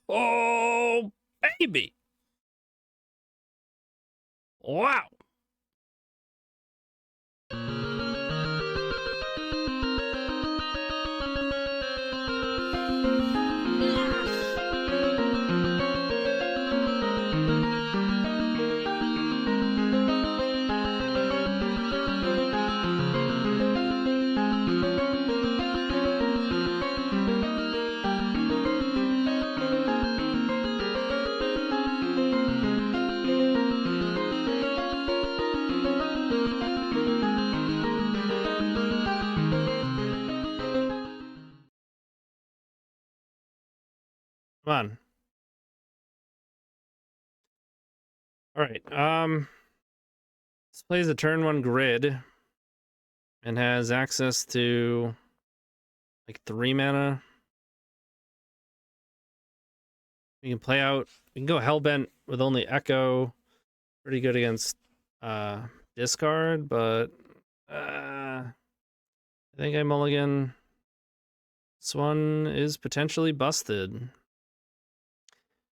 Oh, baby. Wow. Come on. All right. This plays a turn 1 grid and has access to like 3 mana. We can play out. We can go Hellbent with only Echo. Pretty good against discard, but I think I mulligan. This one is potentially busted.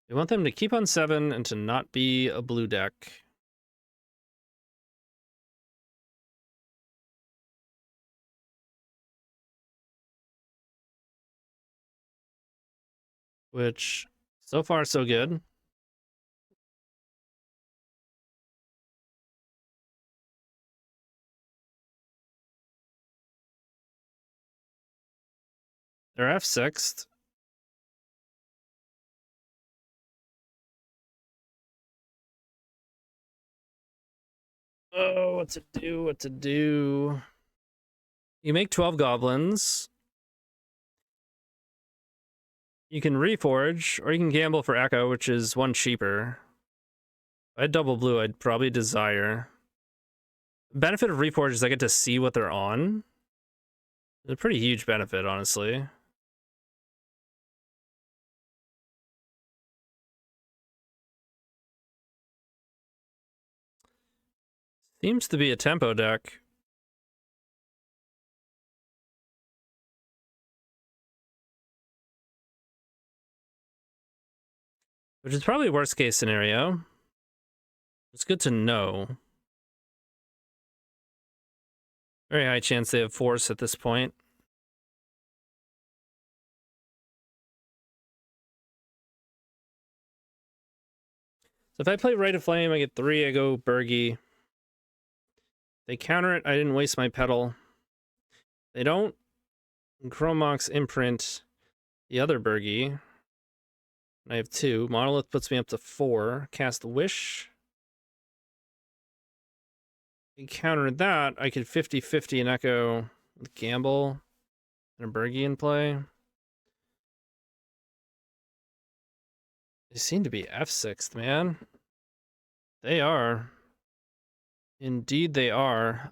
We want them to keep on 7 and to not be a blue deck. Which, so far, so good. They're F6'd. Oh, what to do, what to do. You make 12 goblins. You can reforge, or you can gamble for Echo, which is 1 cheaper. If I had double blue, I'd probably desire. The benefit of reforge is I get to see what they're on. It's a pretty huge benefit, honestly. Seems to be a tempo deck. Which is probably worst case scenario. It's good to know. Very high chance they have force at this point. So if I play Rite of Flame, I get 3, I go Bergie. They counter it, I didn't waste my pedal. They don't Chromox imprint the other Bergie. I have 2. Monolith puts me up to 4. Cast Wish. They counter that, I could 50-50 an Echo with Gamble and a Bergie in play. They seem to be F6'd, man. They are. Indeed they are.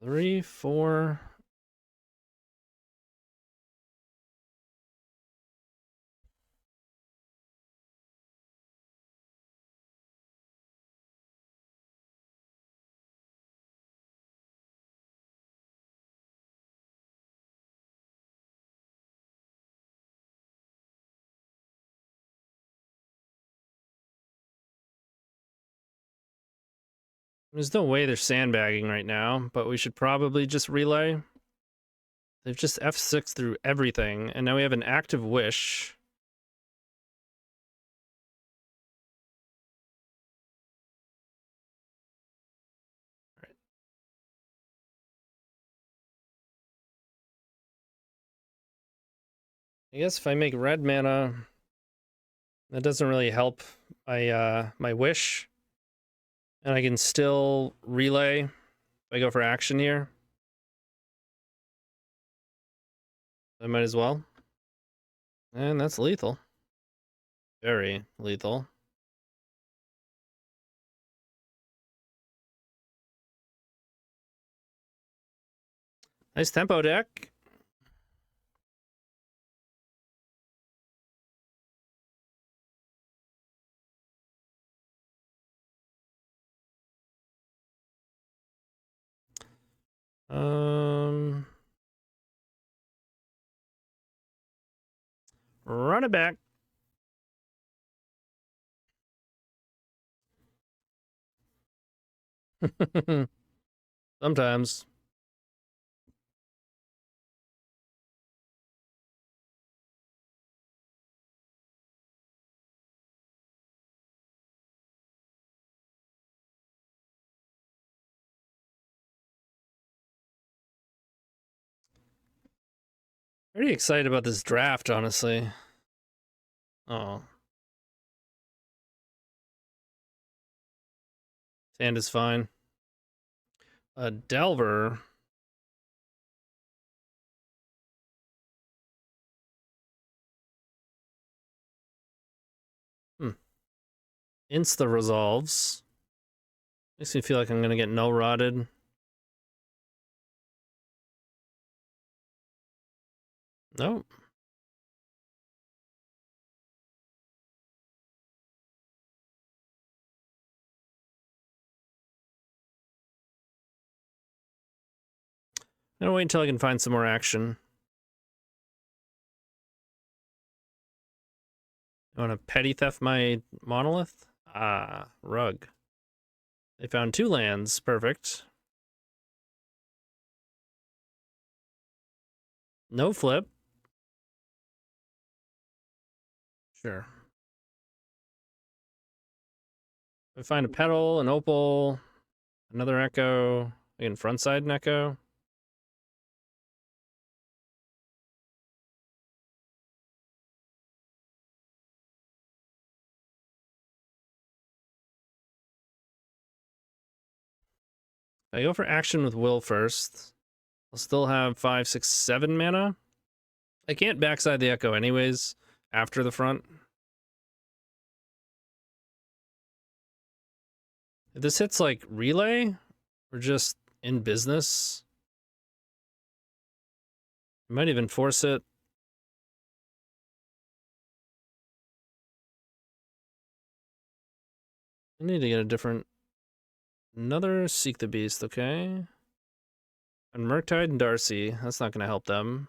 3, 4. There's no way they're sandbagging right now, but we should probably just relay. They've just F6 through everything, and now we have an active Wish. All right. I guess if I make red mana, that doesn't really help my Wish. And I can still relay if I go for action here. I might as well. And that's lethal. Very lethal. Nice tempo deck. Run it back. Sometimes. Pretty excited about this draft, honestly. Oh. Sand is fine. Delver. Insta resolves. Makes me feel like I'm gonna get no rotted. Nope. I'm gonna wait until I can find some more action. I want to petty theft my monolith? Ah, rug. They found 2 lands. Perfect. No flip. Sure. I find a petal, an opal, another echo, again, front side an echo. I go for action with will first. I'll still have 5, 6, 7 mana. I can't backside the echo anyways after the front. If this hits like relay, we're just in business. I might even force it. I need to get a different... Another Seek the Beast, okay. And Murktide and Darcy, that's not going to help them.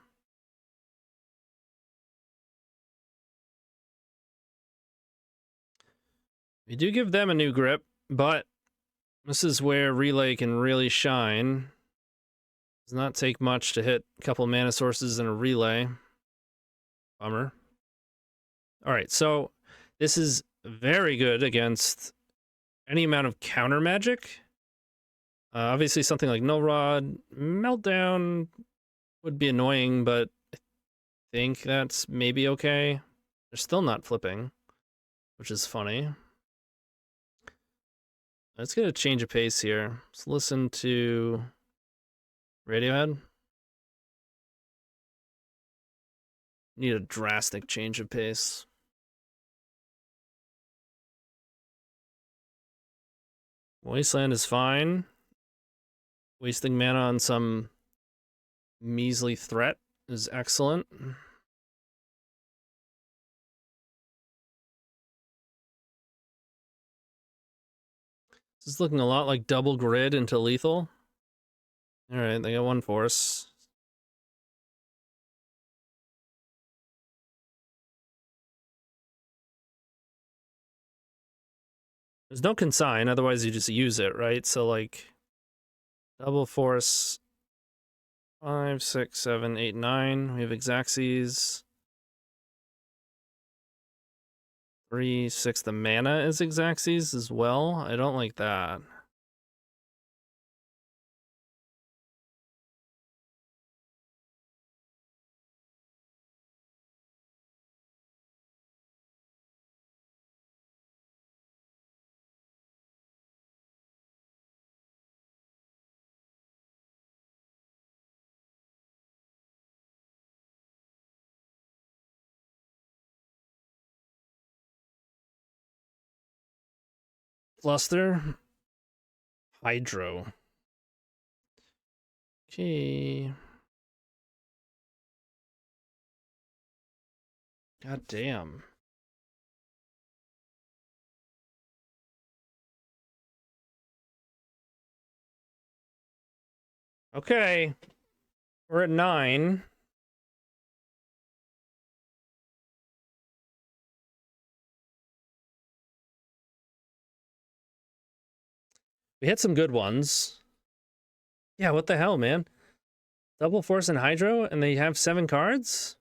We do give them a new grip, but this is where Relay can really shine. Does not take much to hit a couple mana sources in a Relay. Bummer. Alright, so this is very good against any amount of counter magic. Obviously something like No Rod, Meltdown would be annoying, but I think that's maybe okay. They're still not flipping, which is funny. Let's get a change of pace here. Let's listen to Radiohead. Need a drastic change of pace. Wasteland is fine. Wasting mana on some measly threat is excellent. This is looking a lot like double grid into lethal. Alright, they got 1 force. There's no consign, otherwise you just use it, right? So like double force 5, 6, 7, 8, 9. We have Exacxes. 3, 6. The mana is Exacxes as well. I don't like that. Fluster. Hydro. Okay. God damn. Okay. We're at 9. We hit some good ones. Yeah, what the hell, man? Double Force and Hydro, and they have 7 cards?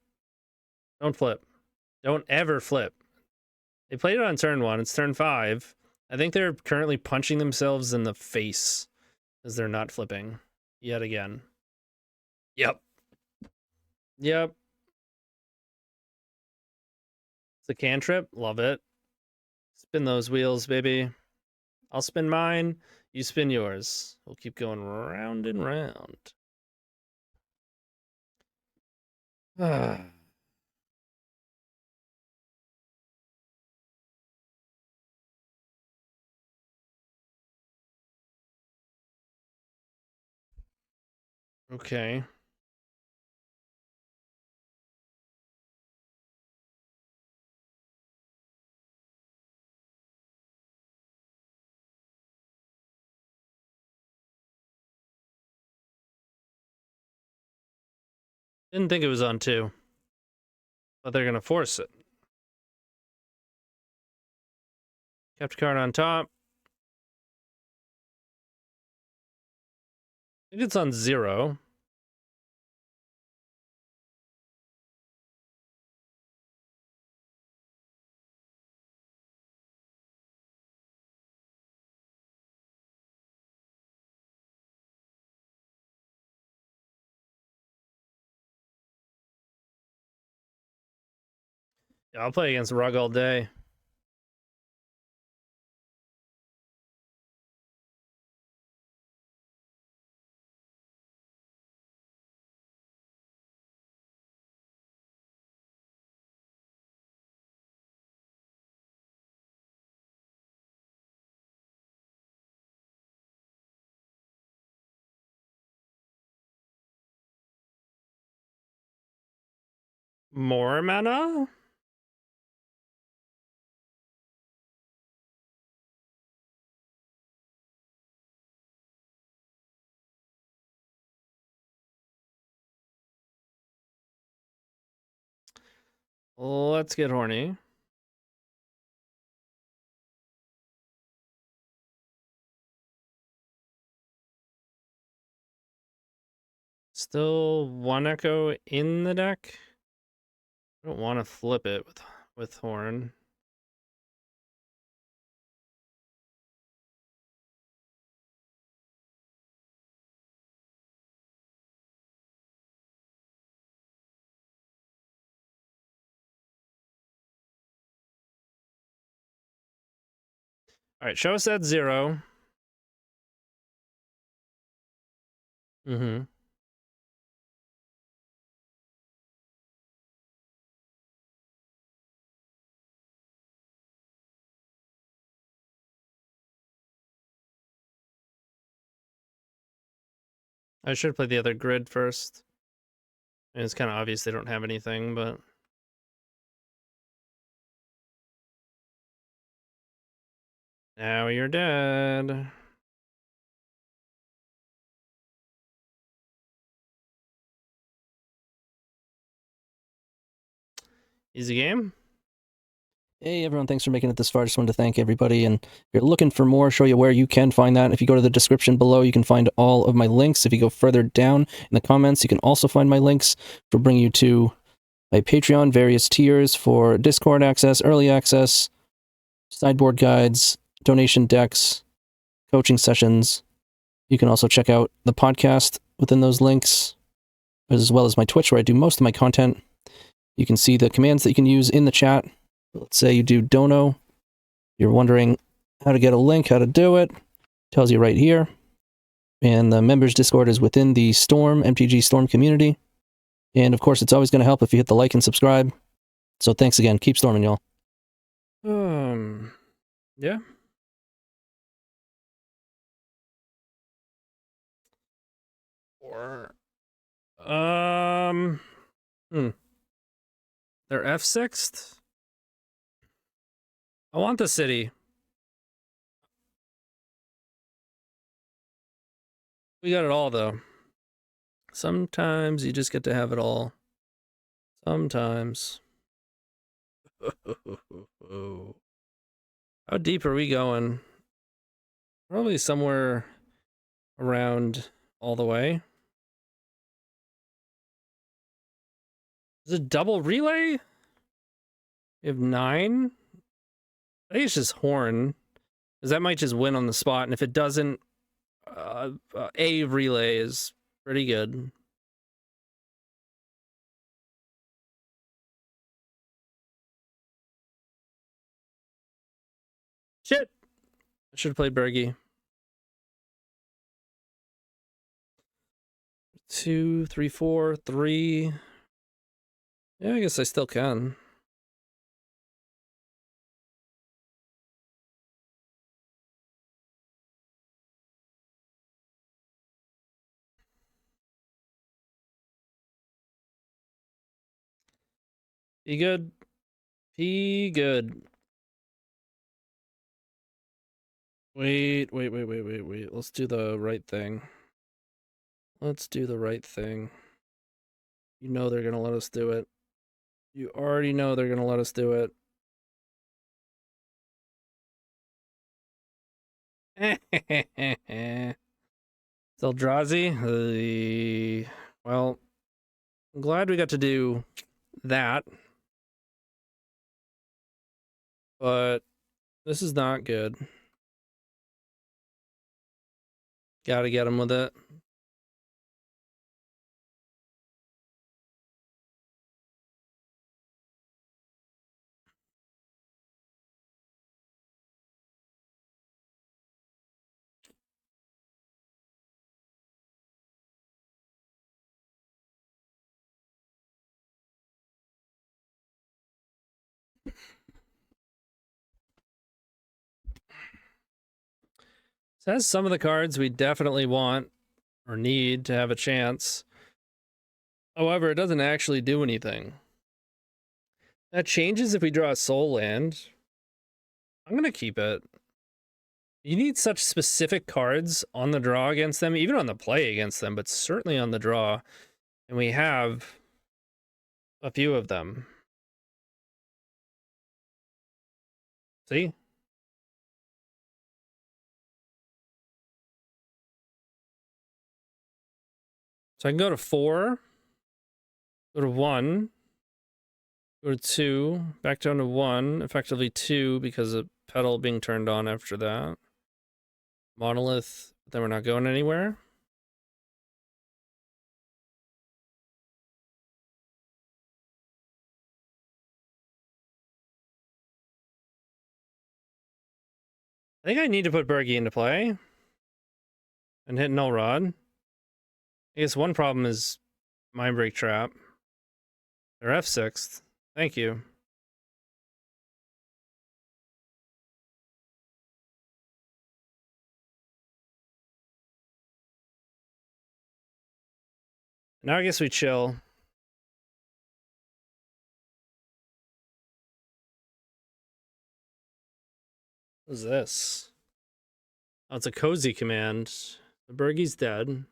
Don't flip. Don't ever flip. They played it on turn 1. It's turn 5. I think they're currently punching themselves in the face because they're not flipping yet again. Yep. Yep. It's a cantrip. Love it. Spin those wheels, baby. I'll spin mine. You spin yours. We'll keep going round and round. Okay. Didn't think it was on 2. But they're going to force it. Kept a card on top. I think it's on 0. Yeah, I'll play against Rug all day. More mana? Let's get horny. Still 1 Echo in the deck. I don't want to flip it with Horn. All right, show us at 0. Mm-hmm. I should play the other grid first. I mean, it's kind of obvious they don't have anything, but... Now you're dead. Easy game. Hey everyone, thanks for making it this far. Just wanted to thank everybody, and if you're looking for more, show you where you can find that. If you go to the description below, you can find all of my links. If you go further down in the comments, you can also find my links to bring you to my Patreon, various tiers for Discord access, early access, sideboard guides, donation decks, coaching sessions. You can also check out the podcast within those links, as well as my Twitch, where I do most of my content. You can see the commands that you can use in the chat. Let's say you do dono. You're wondering how to get a link, how to do it. Tells you right here. And the members Discord is within the Storm, MTG Storm community. And of course, it's always going to help if you hit the like and subscribe. So thanks again. Keep storming, y'all. Yeah. Or... They're F6'd? I want the city. We got it all, though. Sometimes you just get to have it all. Sometimes. How deep are we going? Probably somewhere around all the way. Is it double relay? We have 9. I think it's just horn, because that might just win on the spot. And if it doesn't, a relay is pretty good. Shit! I should have played Bergie. 2, 3, 4, 3. Yeah, I guess I still can. Be good. Be good. Wait. Let's do the right thing. Let's do the right thing. You know they're gonna let us do it. You already know they're gonna let us do it. Eldrazi? Well, I'm glad we got to do that. But this is not good. Gotta get him with it. Says some of the cards we definitely want or need to have a chance. However, it doesn't actually do anything. That changes if we draw a soul land. I'm gonna keep it. You need such specific cards on the draw against them, even on the play against them, but certainly on the draw. And we have a few of them. See? So I can go to 4, go to 1, go to 2, back down to 1, effectively 2 because of pedal being turned on after that. Monolith, then we're not going anywhere. I think I need to put Bergie into play and hit Null Rod. I guess one problem is Mindbreak Trap. They're F6th. Thank you. Now I guess we chill. What is this? Oh, it's a cozy command. The Bergie's dead.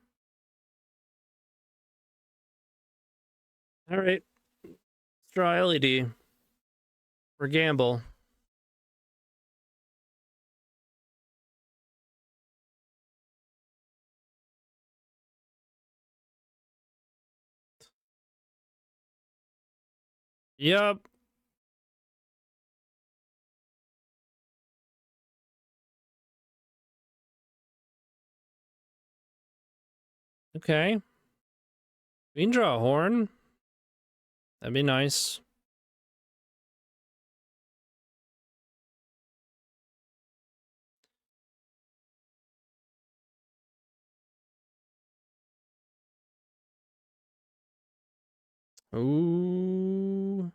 All right. Let's draw LED. Or gamble. Yup. Okay. We can draw a horn. That'd be nice. Ooh.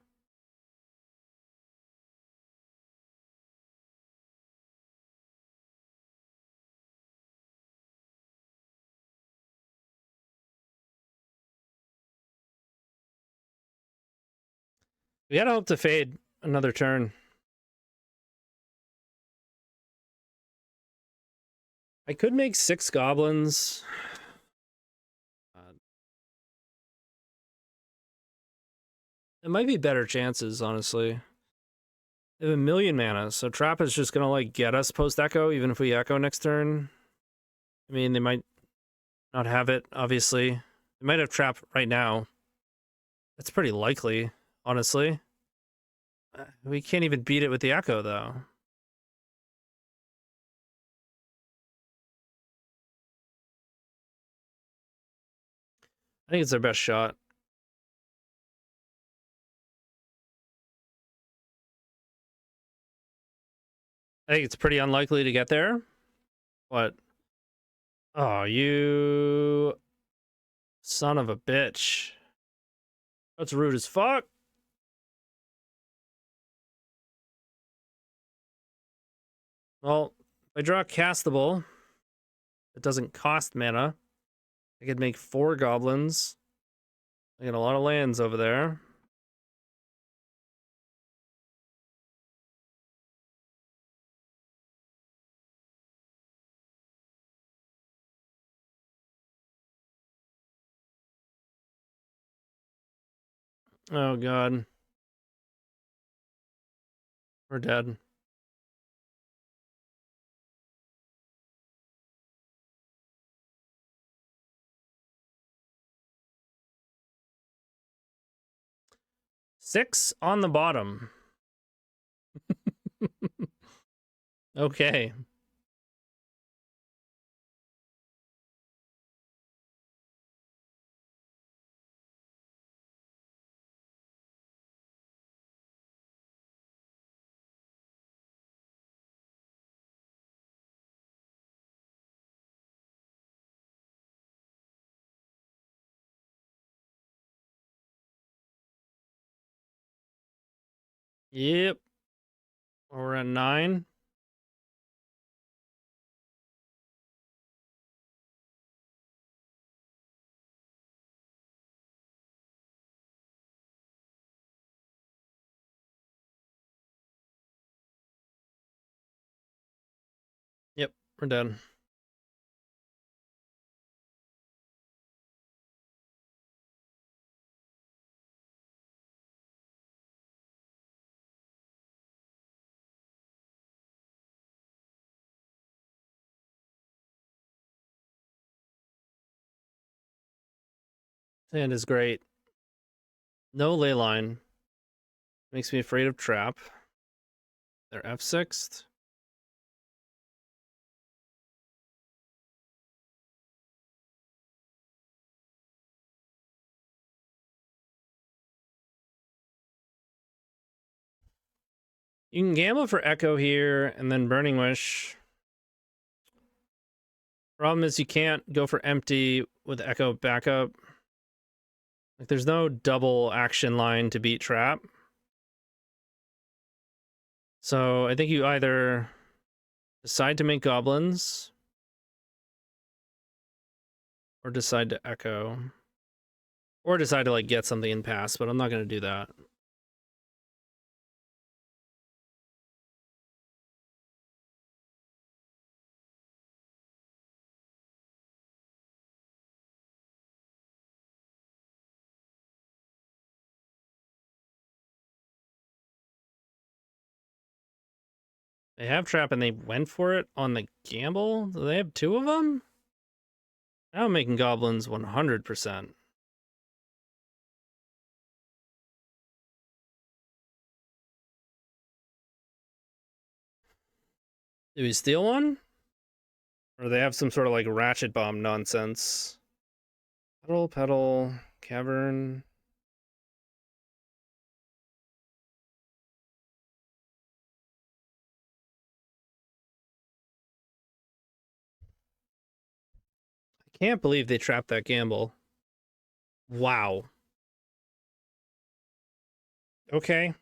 We gotta hope to fade another turn. I could make 6 goblins. It might be better chances, honestly. They have 1,000,000 mana, so Trap is just gonna like get us post Echo, even if we Echo next turn. I mean, they might not have it, obviously. They might have Trap right now. That's pretty likely, honestly. We can't even beat it with the Echo, though. I think it's their best shot. I think it's pretty unlikely to get there, but oh, you son of a bitch. That's rude as fuck. Well, if I draw Castable, it doesn't cost mana. I could make 4 goblins. I got a lot of lands over there. Oh god. We're dead. Six on the bottom. Okay. Yep. We're at 9. Yep, we're done. Hand is great. No ley line. Makes me afraid of Trap. They're F6'd. You can gamble for Echo here and then Burning Wish. Problem is you can't go for empty with Echo backup. Like there's no double action line to beat Trap. So I think you either decide to make goblins or decide to Echo. Or decide to like get something in pass, but I'm not gonna do that. They have Trap and they went for it on the gamble? Do they have 2 of them? Now I'm making goblins 100%. Do we steal one? Or do they have some sort of like ratchet bomb nonsense? Petal, cavern. I can't believe they trapped that gamble. Wow. Okay.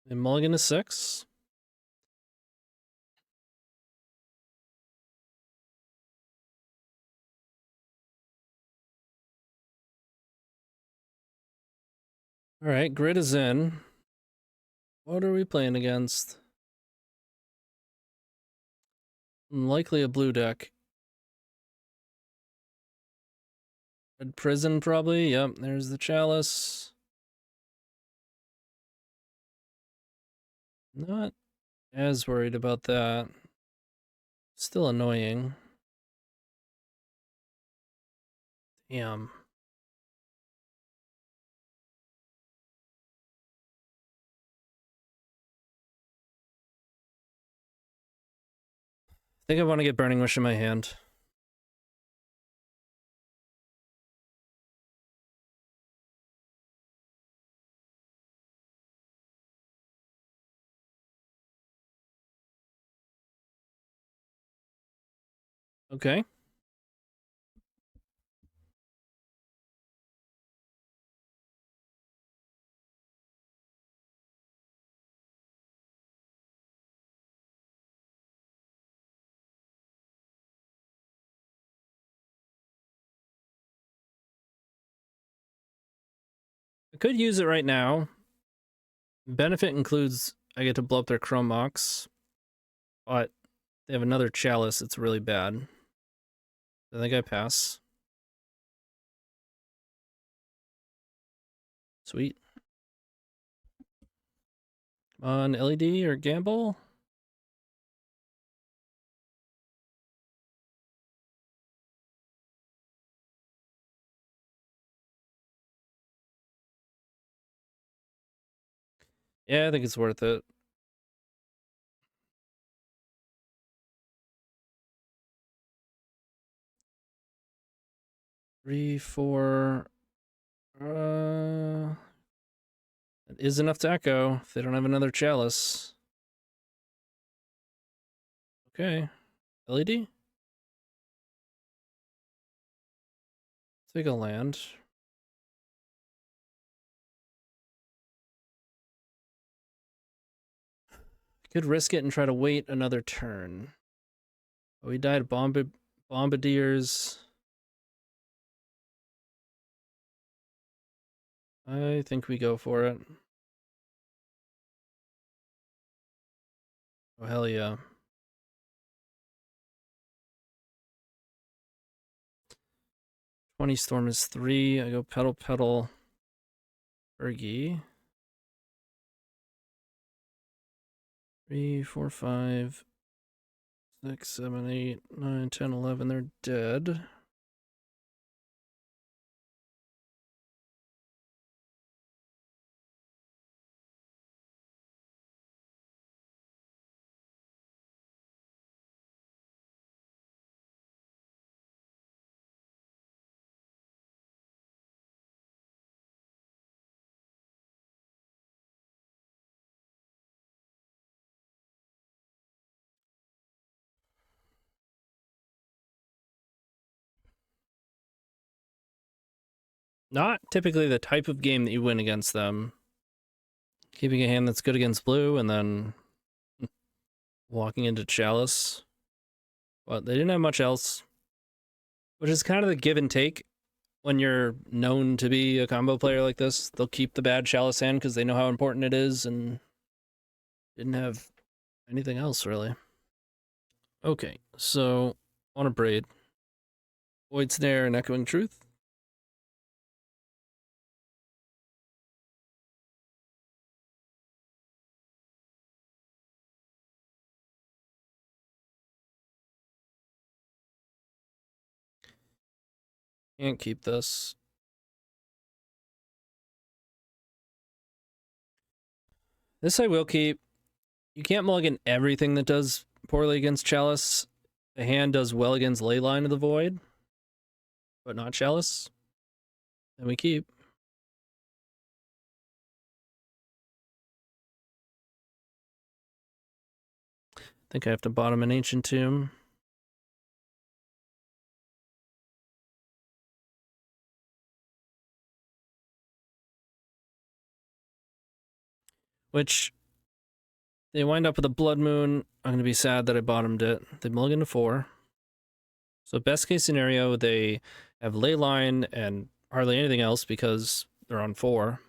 And mulligan is 6. All right, grid is in. What are we playing against? Likely a blue deck. Red Prison, probably. Yep, there's the Chalice. Not as worried about that. Still annoying. Damn. I think I want to get Burning Wish in my hand. Okay. I could use it right now. Benefit includes I get to blow up their Chrome Mox, but they have another Chalice that's really bad. I think I pass. Sweet. Come on, LED or Gamble? Yeah, I think it's worth it. Three, four. It is enough to echo if they don't have another Chalice. Okay. LED? Take a land. Could risk it and try to wait another turn. Oh, he died Bombardiers. I think we go for it. Oh, hell yeah. Storm is 3. I go Pedal, Bergie. 3, 4, 5, 6, 7, 8, 9, 10, 11. They're dead. Not typically the type of game that you win against them. Keeping a hand that's good against blue and then walking into Chalice. But they didn't have much else. Which is kind of the give and take when you're known to be a combo player like this. They'll keep the bad Chalice hand because they know how important it is and didn't have anything else really. Okay, so on a braid. Void Snare and Echoing Truth. Can't keep this. This I will keep. You can't mulligan everything that does poorly against Chalice. The hand does well against Leyline of the Void, but not Chalice. Then we keep. I think I have to bottom an Ancient Tomb. Which, they wind up with a Blood Moon. I'm going to be sad that I bottomed it. They mulligan to 4. So best case scenario, they have Leyline and hardly anything else because they're on 4.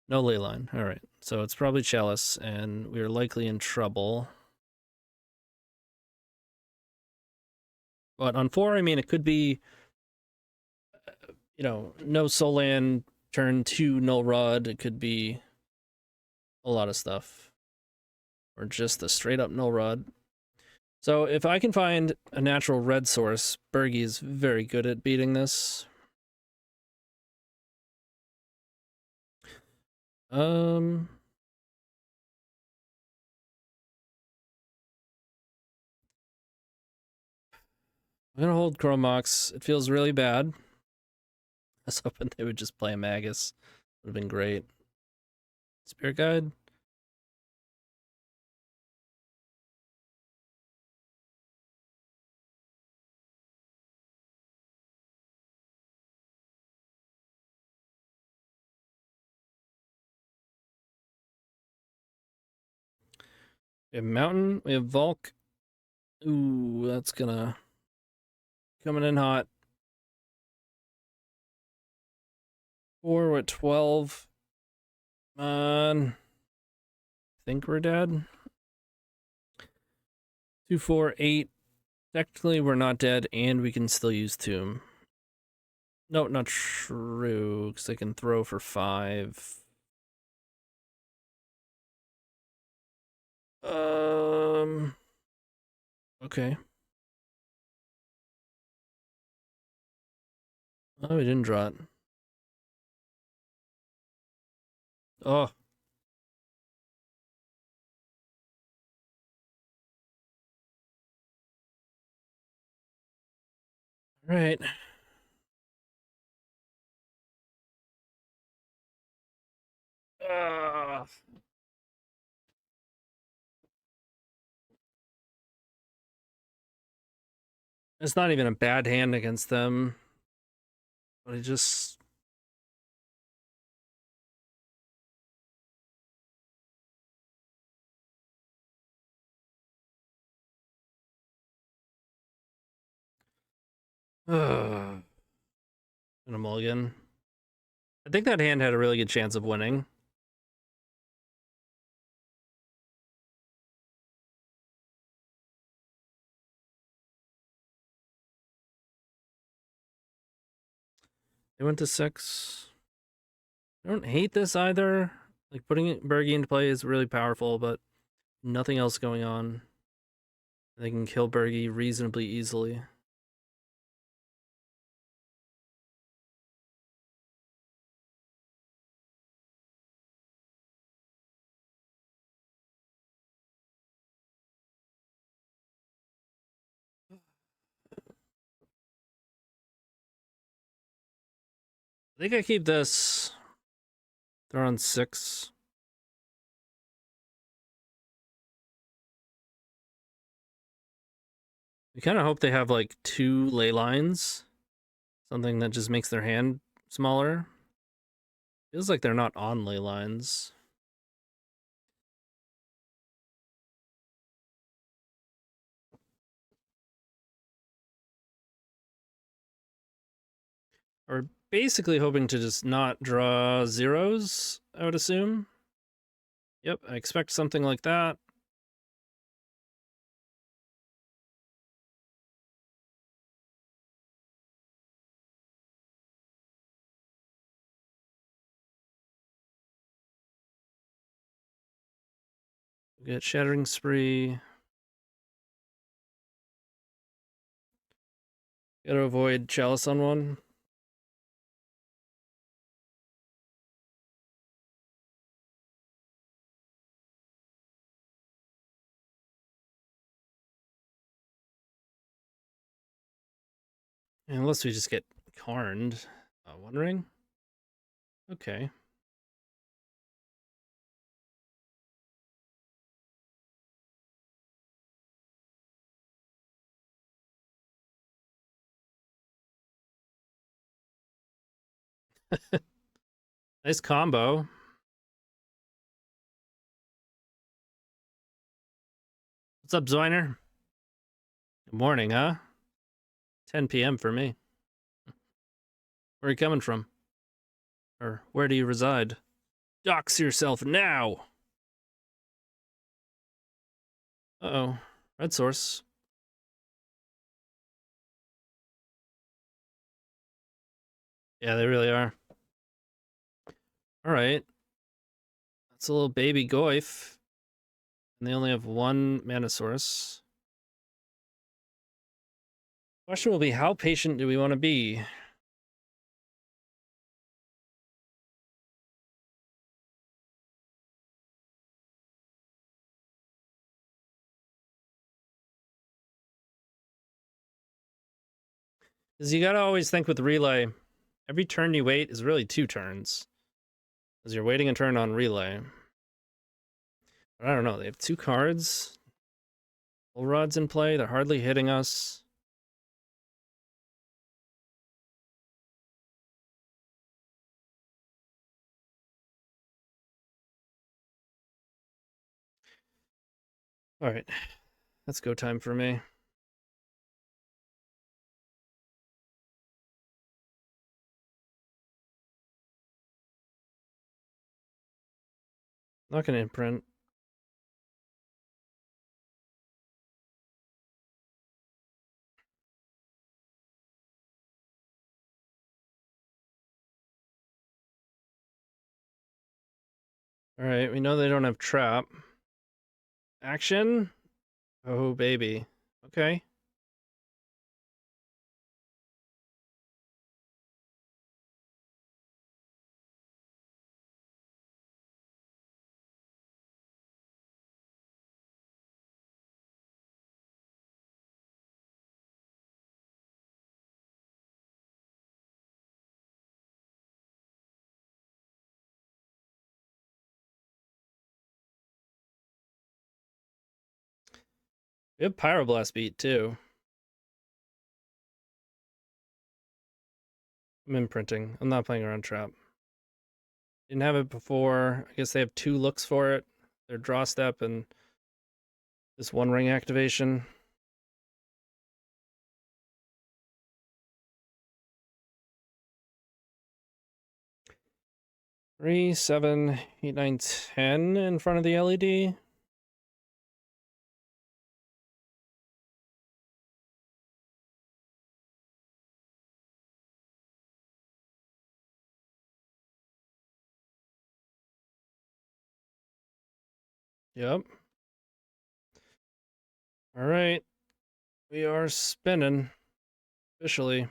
No Leyline. All right. So it's probably Chalice, and we're likely in trouble. But on 4, I mean, it could be you know, no soul land, turn 2 null rod. It could be a lot of stuff. Or just a straight up null rod. So if I can find a natural red source, Bergie is very good at beating this. I'm gonna hold Chromox. It feels really bad. I was hoping they would just play a Magus. Would have been great. Spirit Guide. We have Mountain. We have Volk. Ooh, that's gonna coming in hot. 4, we're at 12. I think we're dead. 2, 4, 8. Technically, we're not dead, and we can still use Tomb. No, not true, because I can throw for 5. Okay. Oh, we didn't draw it. Oh. Right. It's not even a bad hand against them. But I just... And a mulligan. I think that hand had a really good chance of winning. They went to 6. I don't hate this either. Like, putting Bergie into play is really powerful, but nothing else going on. They can kill Bergie reasonably easily. I think I keep this. They're on 6. We kind of hope they have like 2 ley lines. Something that just makes their hand smaller. Feels like they're not on ley lines. We're basically hoping to just not draw zeros, I would assume. Yep, I expect something like that. We get Shattering Spree. Gotta avoid Chalice on one. Unless we just get Karned. Wondering? Okay. Nice combo. What's up, Zwiner? Good morning, huh? 10 p.m. for me. Where are you coming from? Or where do you reside? Dox yourself now! Uh-oh. Red source. Yeah, they really are. All right. That's a little baby Goyf. And they only have one mana source. Question will be, how patient do we want to be? Because you gotta always think with Relay, every turn you wait is really 2 turns. Because you're waiting a turn on Relay. But I don't know, they have 2 cards. Bull Rod's in play, they're hardly hitting us. Alright, that's go time for me. Not gonna imprint. Alright, we know they don't have trap. Action? Oh, baby. Okay. We have Pyroblast Beat, too. I'm imprinting. I'm not playing around trap. Didn't have it before. I guess they have 2 looks for it. Their draw step and this 1 ring activation. Three, 7, 8, 9, 10 in front of the LED. Yep. All right. We are spinning. Officially.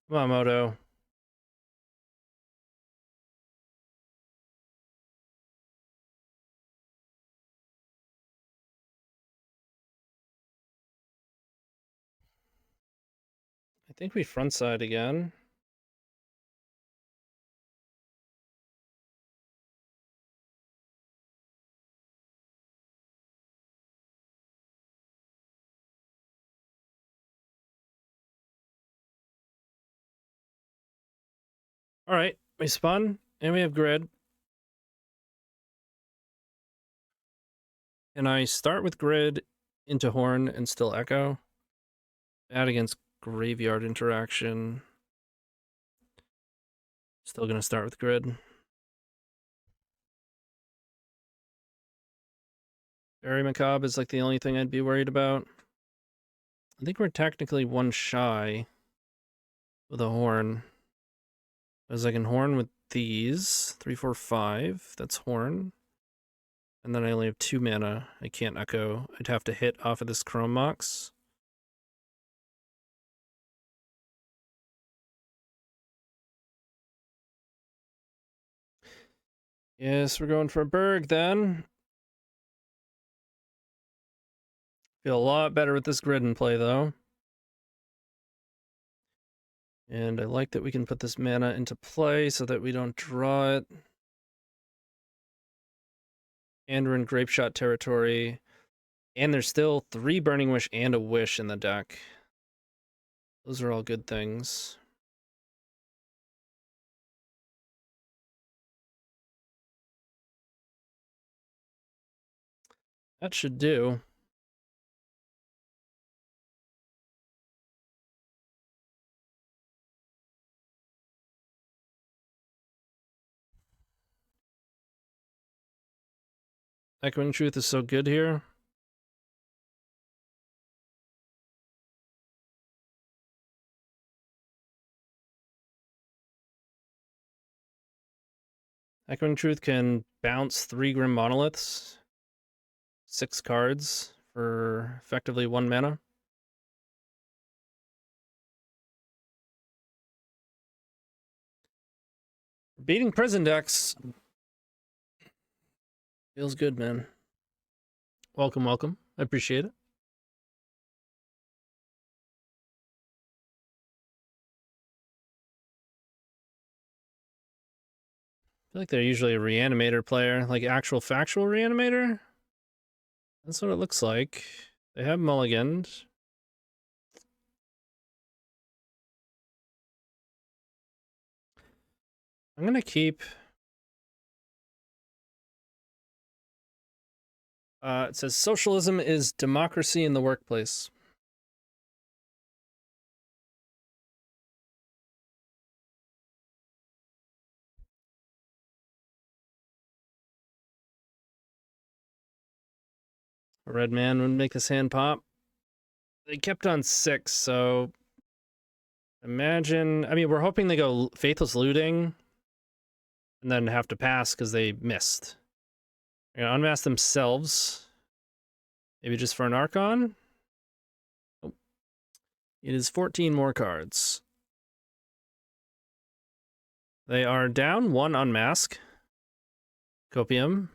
Come on, Moto. I think we frontside again. All right. We spun and we have grid. Can I start with grid into horn and still echo? Add against graveyard interaction. Still gonna start with grid. Very Macabre is like the only thing I'd be worried about. I think we're technically 1 shy with a horn. As I can horn with these. 3, 4, 5. That's horn. And then I only have 2 mana. I can't echo. I'd have to hit off of this Chrome Mox. Yes, we're going for a Berg then. Feel a lot better with this grid in play though. And I like that we can put this mana into play so that we don't draw it. And we're in Grape Shot territory. And there's still 3 Burning Wish and a Wish in the deck. Those are all good things. That should do. Echoing Truth is so good here. Echoing Truth can bounce 3 Grim Monoliths, 6 cards for effectively 1 mana. Beating prison decks feels good, man. Welcome, welcome. I appreciate it. I feel like they're usually a Reanimator player, like actual factual Reanimator. That's what it looks like. They have mulliganed. I'm gonna keep... it says socialism is democracy in the workplace. A red man would make this hand pop. They kept on 6, so imagine... I mean, we're hoping they go Faithless Looting and then have to pass because they missed. They're gonna unmask themselves. Maybe just for an Archon? Oh. It is 14 more cards. They are down 1 unmask. Copium.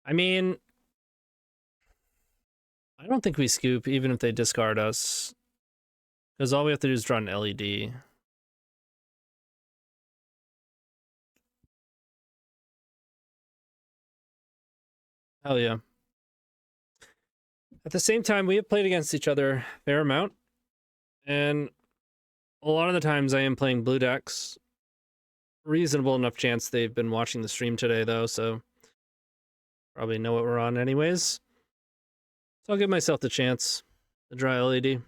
I mean, I don't think we scoop even if they discard us. Because all we have to do is draw an LED. Hell yeah. At the same time, we have played against each other a fair amount. And a lot of the times I am playing blue decks. Reasonable enough chance they've been watching the stream today, though, so probably know what we're on anyways. So I'll give myself the chance to draw LED.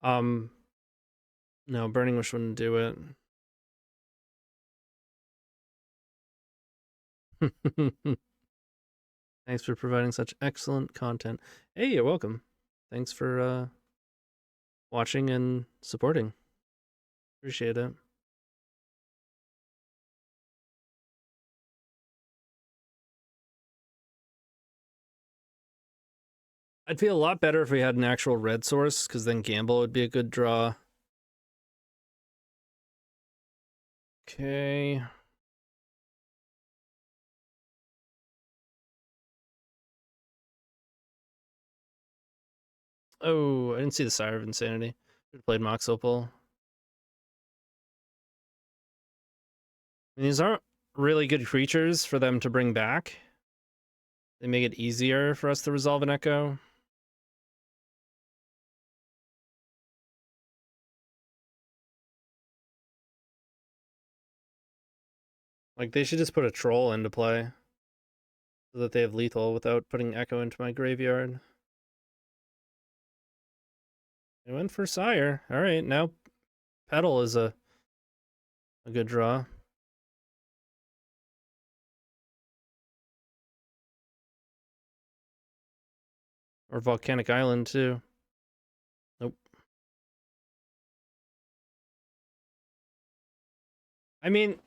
No, Burning Wish wouldn't do it. Thanks for providing such excellent content. Hey, you're welcome. Thanks for watching and supporting. Appreciate it. I'd feel a lot better if we had an actual red source, because then Gamble would be a good draw. Okay. Oh, I didn't see the Sire of Insanity. Should have played Mox Opal. I mean, these aren't really good creatures for them to bring back. They make it easier for us to resolve an Echo. Like, they should just put a Troll into play so that they have lethal without putting Echo into my graveyard. They went for Sire. Alright, now Petal is a good draw. Or Volcanic Island, too. Nope. I mean,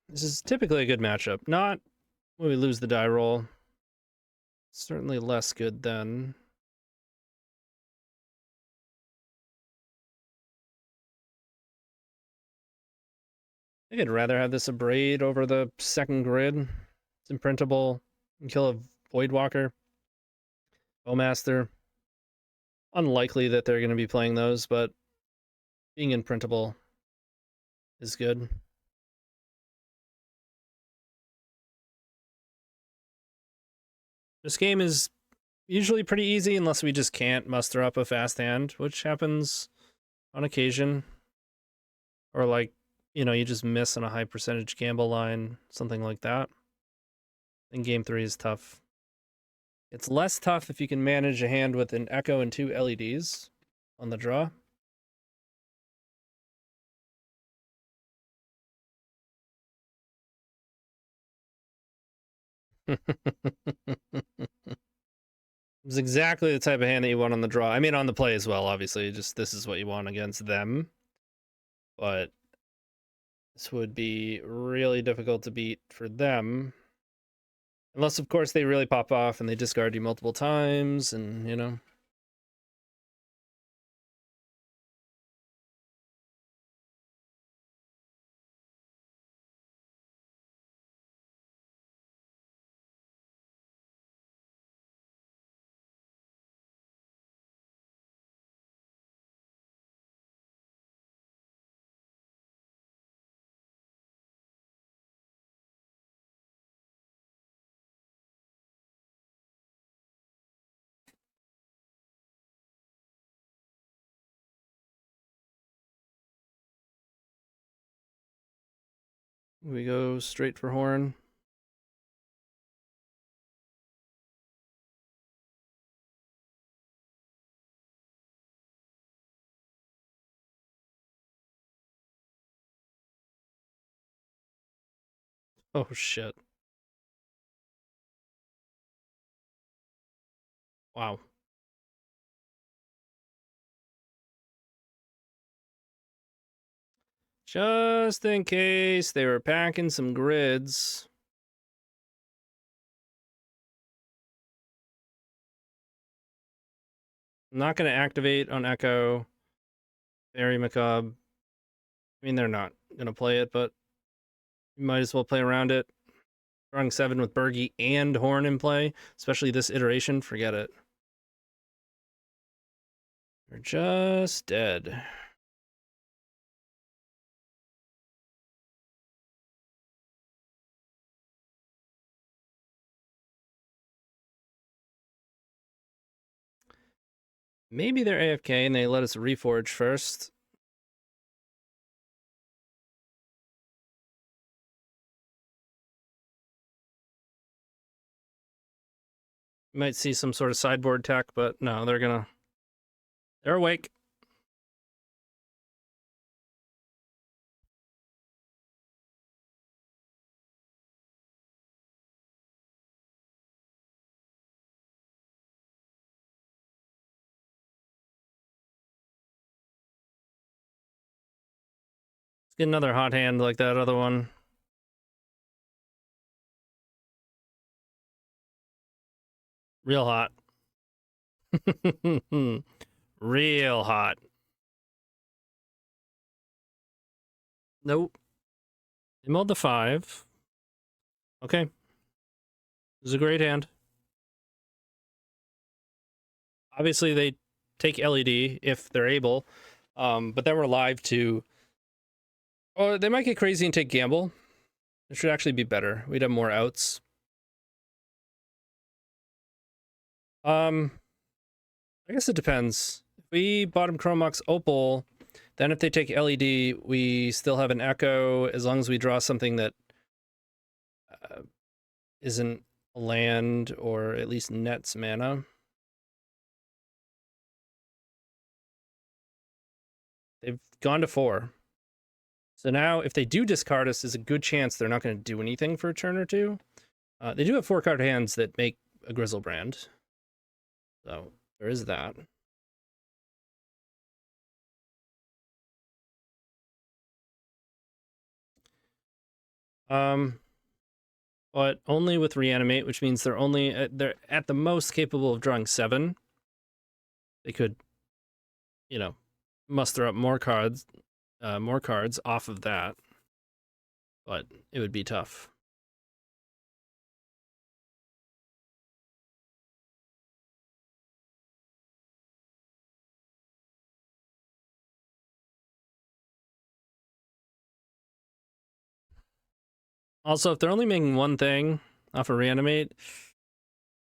this is typically a good matchup. Not when we lose the die roll. Certainly less good than... I think I'd rather have this Abrade over the second grid. It's imprintable. You can kill a Voidwalker. Bowmaster. Unlikely that they're going to be playing those, but being imprintable is good. This game is usually pretty easy unless we just can't muster up a fast hand, which happens on occasion. Or like, you know, you just miss on a high percentage gamble line, something like that. And game 3 is tough. It's less tough if you can manage a hand with an Echo and 2 LEDs on the draw. It's exactly the type of hand that you want on the draw. I mean, on the play as well, obviously. Just this is what you want against them. But this would be really difficult to beat for them. Unless, of course, they really pop off and they discard you multiple times and, you know. We go straight for Horn. Oh, shit. Wow. Just in case they were packing some grids. I'm not going to activate on Echo. Very macabre. I mean, they're not going to play it, but you might as well play around it. Drawing 7 with Bergie and Horn in play, especially this iteration, forget it. They're just dead. Maybe they're AFK and they let us reforge first. You might see some sort of sideboard tech, but no, they're awake. Let's get another hot hand like that other one. Real hot. Real hot. Nope. They mulled the 5. Okay. This is a great hand. Obviously, they take LED if they're able, but then we're live to... Oh, they might get crazy and take Gamble. It should actually be better. We'd have more outs. I guess it depends. If we bottom Chromux Opal, then if they take LED, we still have an Echo as long as we draw something that isn't a land or at least nets mana. They've gone to 4. So now if they do discard us, there's a good chance they're not going to do anything for a turn or two. They do have 4-card hands that make a Grizzlebrand. So there is that. But only with Reanimate, which means they're at the most capable of drawing 7. They could, you know, muster up more cards off of that. But it would be tough. Also, if they're only making one thing off of Reanimate,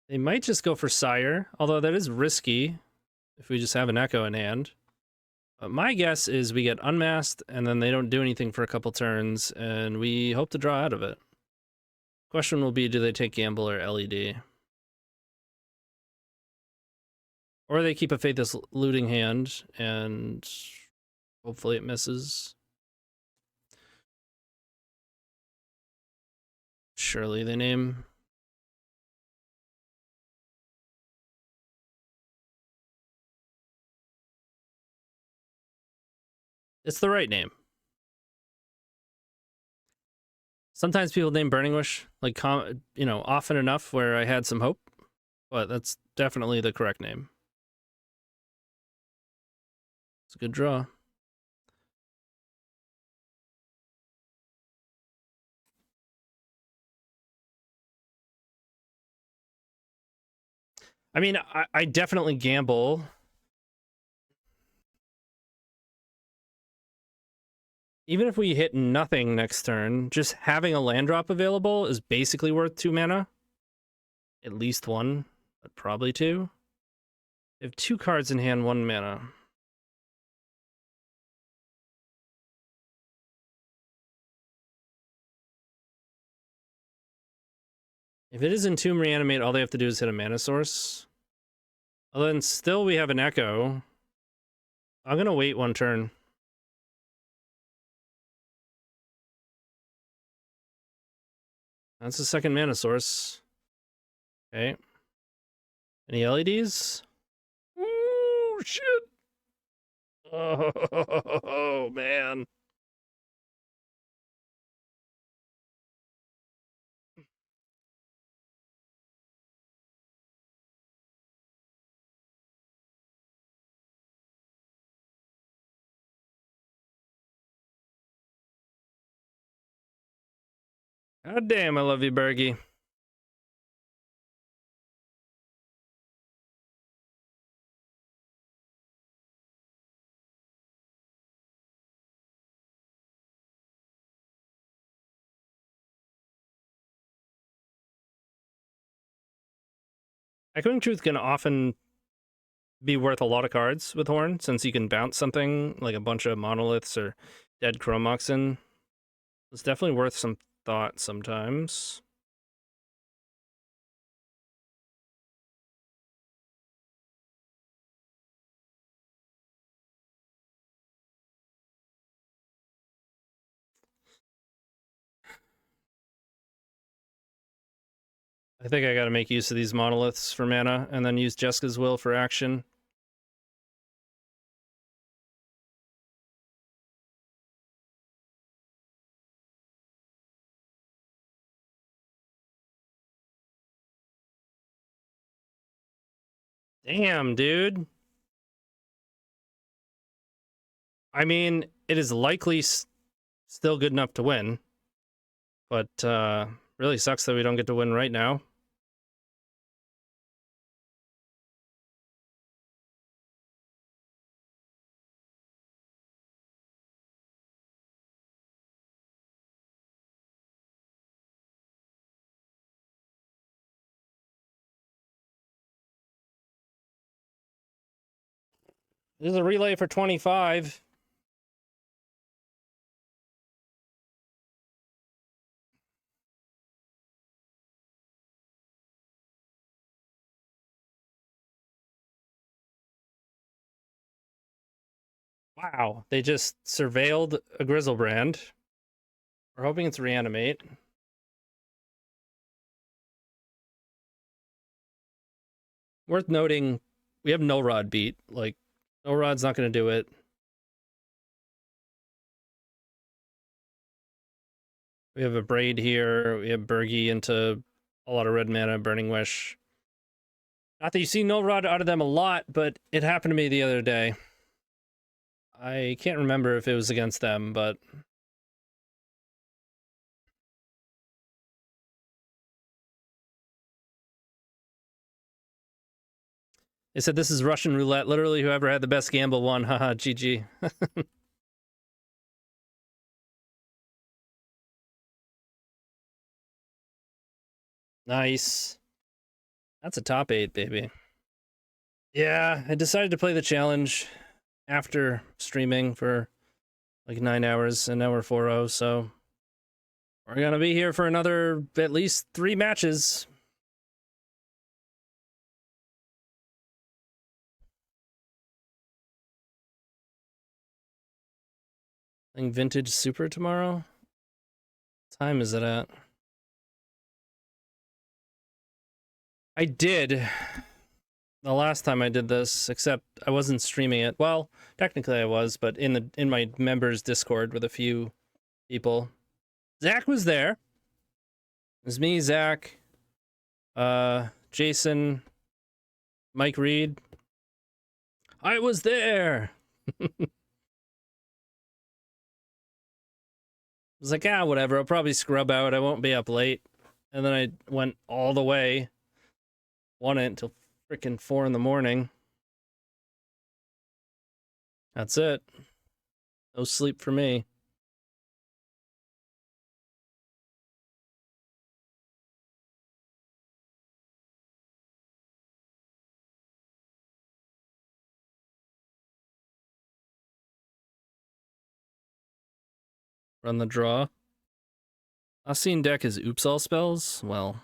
they might just go for Sire, although that is risky if we just have an Echo in hand. But my guess is we get unmasked, and then they don't do anything for a couple turns, and we hope to draw out of it. Question will be, do they take Gamble or LED? Or they keep a Faithless Looting hand, and hopefully it misses. Surely they name. It's the right name. Sometimes people name Burning Wish, like, you know, often enough where I had some hope, but that's definitely the correct name. It's a good draw. I mean, I definitely gamble. Even if we hit nothing next turn, just having a land drop available is basically worth 2 mana. At least 1, but probably 2. They have 2 cards in hand, 1 mana. If it is Entomb Reanimate, all they have to do is hit a mana source. Well, then still we have an Echo. I'm going to wait 1 turn. That's the second mana source. Okay. Any LEDs? Ooh, shit. Oh, man. God damn, I love you, Bergie. Echoing Truth can often be worth a lot of cards with Horn, since you can bounce something like a bunch of Monoliths or Dead Chromoxin. It's definitely worth some thought sometimes. I think I gotta make use of these Monoliths for mana, and then use Jeska's Will for action. Damn, dude. I mean, it is likely still good enough to win, but really sucks that we don't get to win right now. This is a relay for 25. Wow, they just surveilled a Grizzlebrand. We're hoping it's Reanimate. Worth noting, we have No Rod beat. Like, No Rod's not going to do it. We have a Braid here. We have Bergie into a lot of red mana, Burning Wish. Not that you see No Rod out of them a lot, but it happened to me the other day. I can't remember if it was against them, but they said this is Russian roulette. Literally, whoever had the best gamble won. Haha, GG. Nice. That's a top 8, baby. Yeah, I decided to play the challenge after streaming for like 9 hours, and now we're 4-0, so we're gonna be here for another at least 3 matches. Playing Vintage Super tomorrow? What time is it at? I did the last time I did this, except I wasn't streaming it. Well, technically I was, but in my members Discord with a few people. Zach was there. It was me, Zach, Jason, Mike Reed. I was there. I was like, whatever. I'll probably scrub out. I won't be up late. And then I went all the way. Won it until freaking 4 in the morning. That's it. No sleep for me. Run the draw. Unseen deck is oops all spells. Well,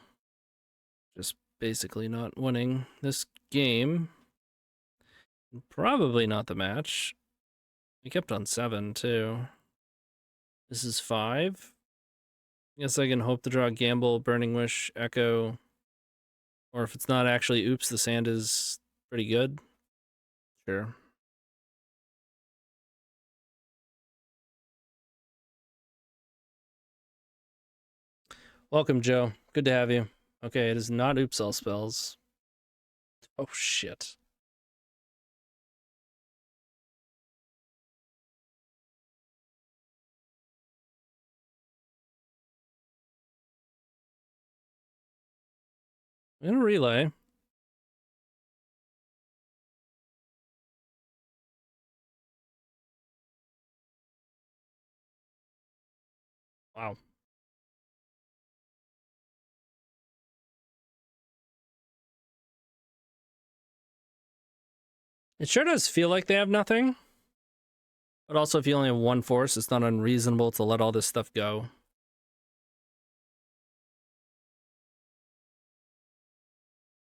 just basically not winning this game. Probably not the match. We kept on 7 too. This is 5. Guess I can hope to draw Gamble, Burning Wish, Echo. Or if it's not actually oops, the sand is pretty good. Sure. Welcome, Joe. Good to have you. Okay, it is not oops all spells. Oh, shit. I'm gonna relay. Wow. It sure does feel like they have nothing. But also, if you only have 1 force, it's not unreasonable to let all this stuff go.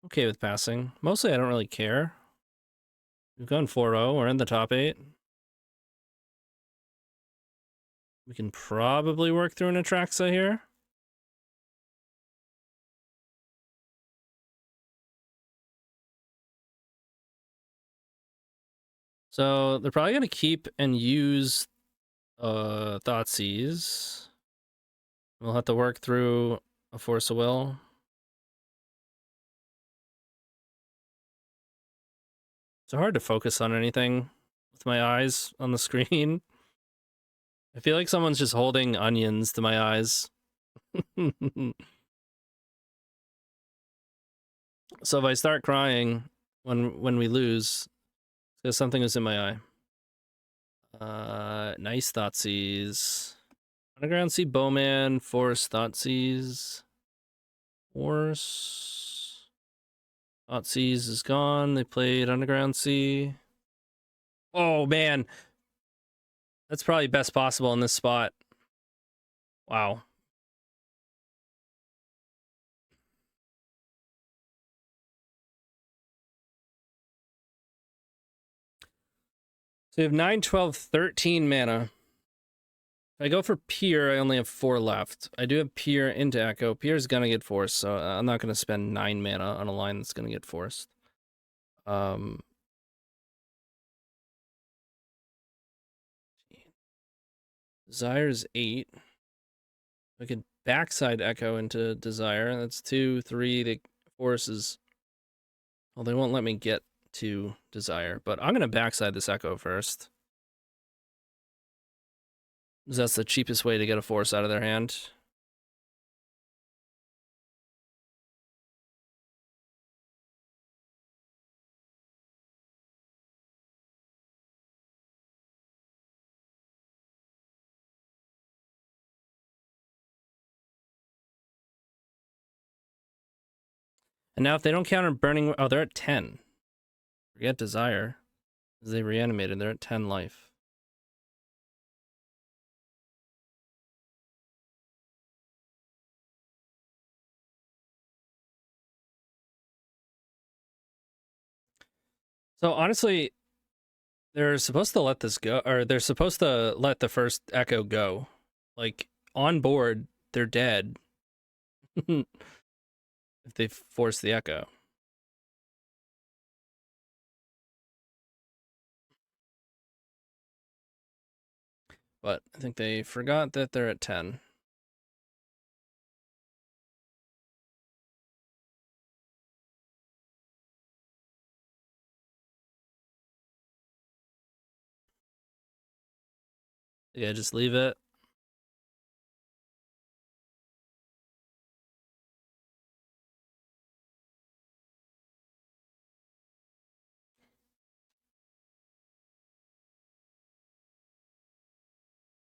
Okay with passing. Mostly, I don't really care. We've gone 4-0. We're in the top 8. We can probably work through an Atraxa here. So they're probably going to keep and use Thoughtseize. We'll have to work through a Force of Will. It's hard to focus on anything with my eyes on the screen. I feel like someone's just holding onions to my eyes. So if I start crying when we lose, it's because something was in my eye. Nice Thoughtseize. Underground Sea Bowman, Force Thoughtseize. Force. Thoughtseize is gone. They played Underground Sea. Oh man. That's probably best possible in this spot. Wow. So you have 9, 12, 13 mana. If I go for Pier, I only have 4 left. I do have Pier into Echo. Pier's gonna get forced, so I'm not gonna spend 9 mana on a line that's gonna get forced. Desire is 8. I could backside Echo into Desire. That's 2, 3. The forces. Well, they won't let me get to Desire, but I'm gonna backside this Echo first. That's the cheapest way to get a force out of their hand. And now if they don't counter Burning... Oh, they're at 10. Forget Desire. They reanimated. They're at 10 life. So honestly, They're supposed to let this go, or they're supposed to let the first Echo go. Like, on board, they're dead. If they force the Echo. But I think they forgot that they're at 10. Yeah, just leave it.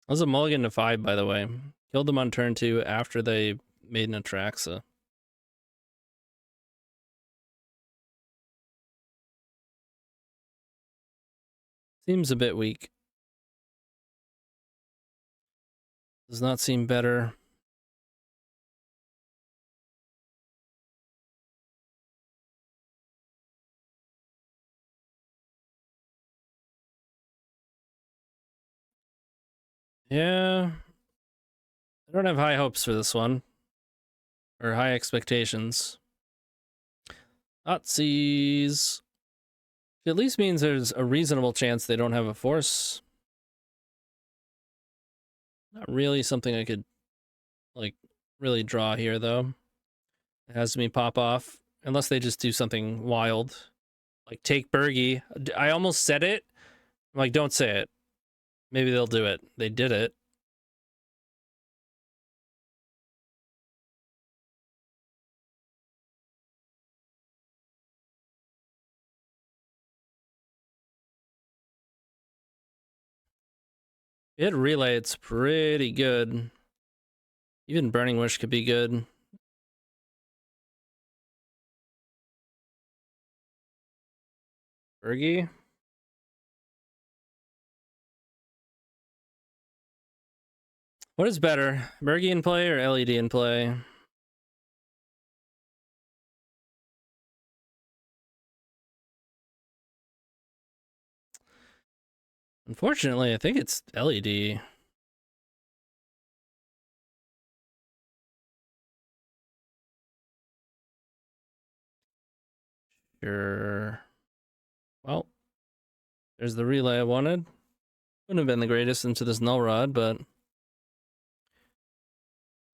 That was a mulligan to 5, by the way. Killed them on turn 2 after they made an Atraxa. Seems a bit weak. Does not seem better. Yeah. I don't have high hopes for this one. Or high expectations. Nazis. It at least means there's a reasonable chance they don't have a force. Not really something I could, like, really draw here, though. It has me pop off. Unless they just do something wild. Like, take Bergie. I almost said it. I'm like, don't say it. Maybe they'll do it. They did it. It relay, it's pretty good. Even Burning Wish could be good. Bergie? What is better? Bergie in play or LED in play? Unfortunately, I think it's LED. Sure. Well, there's the relay I wanted. Wouldn't have been the greatest into this null rod, but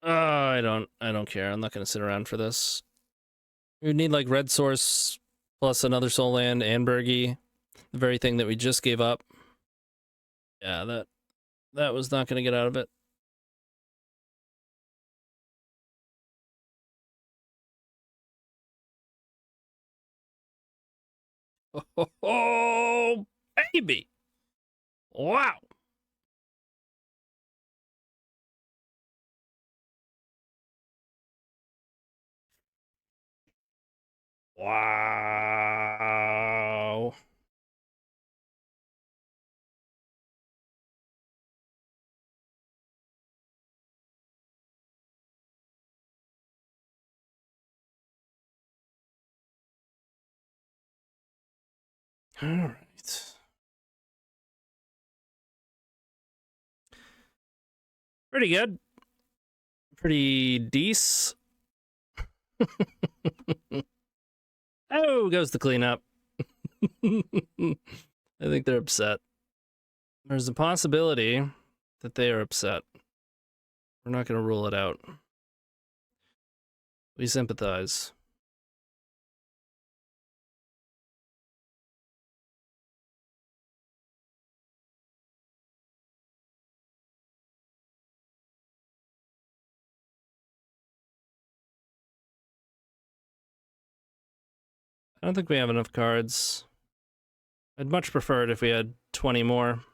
I don't care. I'm not gonna sit around for this. We would need like red source plus another soul land and Bergie. The very thing that we just gave up. Yeah, that was not gonna get out of it. Oh, baby. Wow. Wow. All right. Pretty good. Pretty decent. Oh, goes the cleanup. I think they're upset. There's a possibility that they are upset. We're not going to rule it out. We sympathize. I don't think we have enough cards. I'd much prefer it if we had 20 more.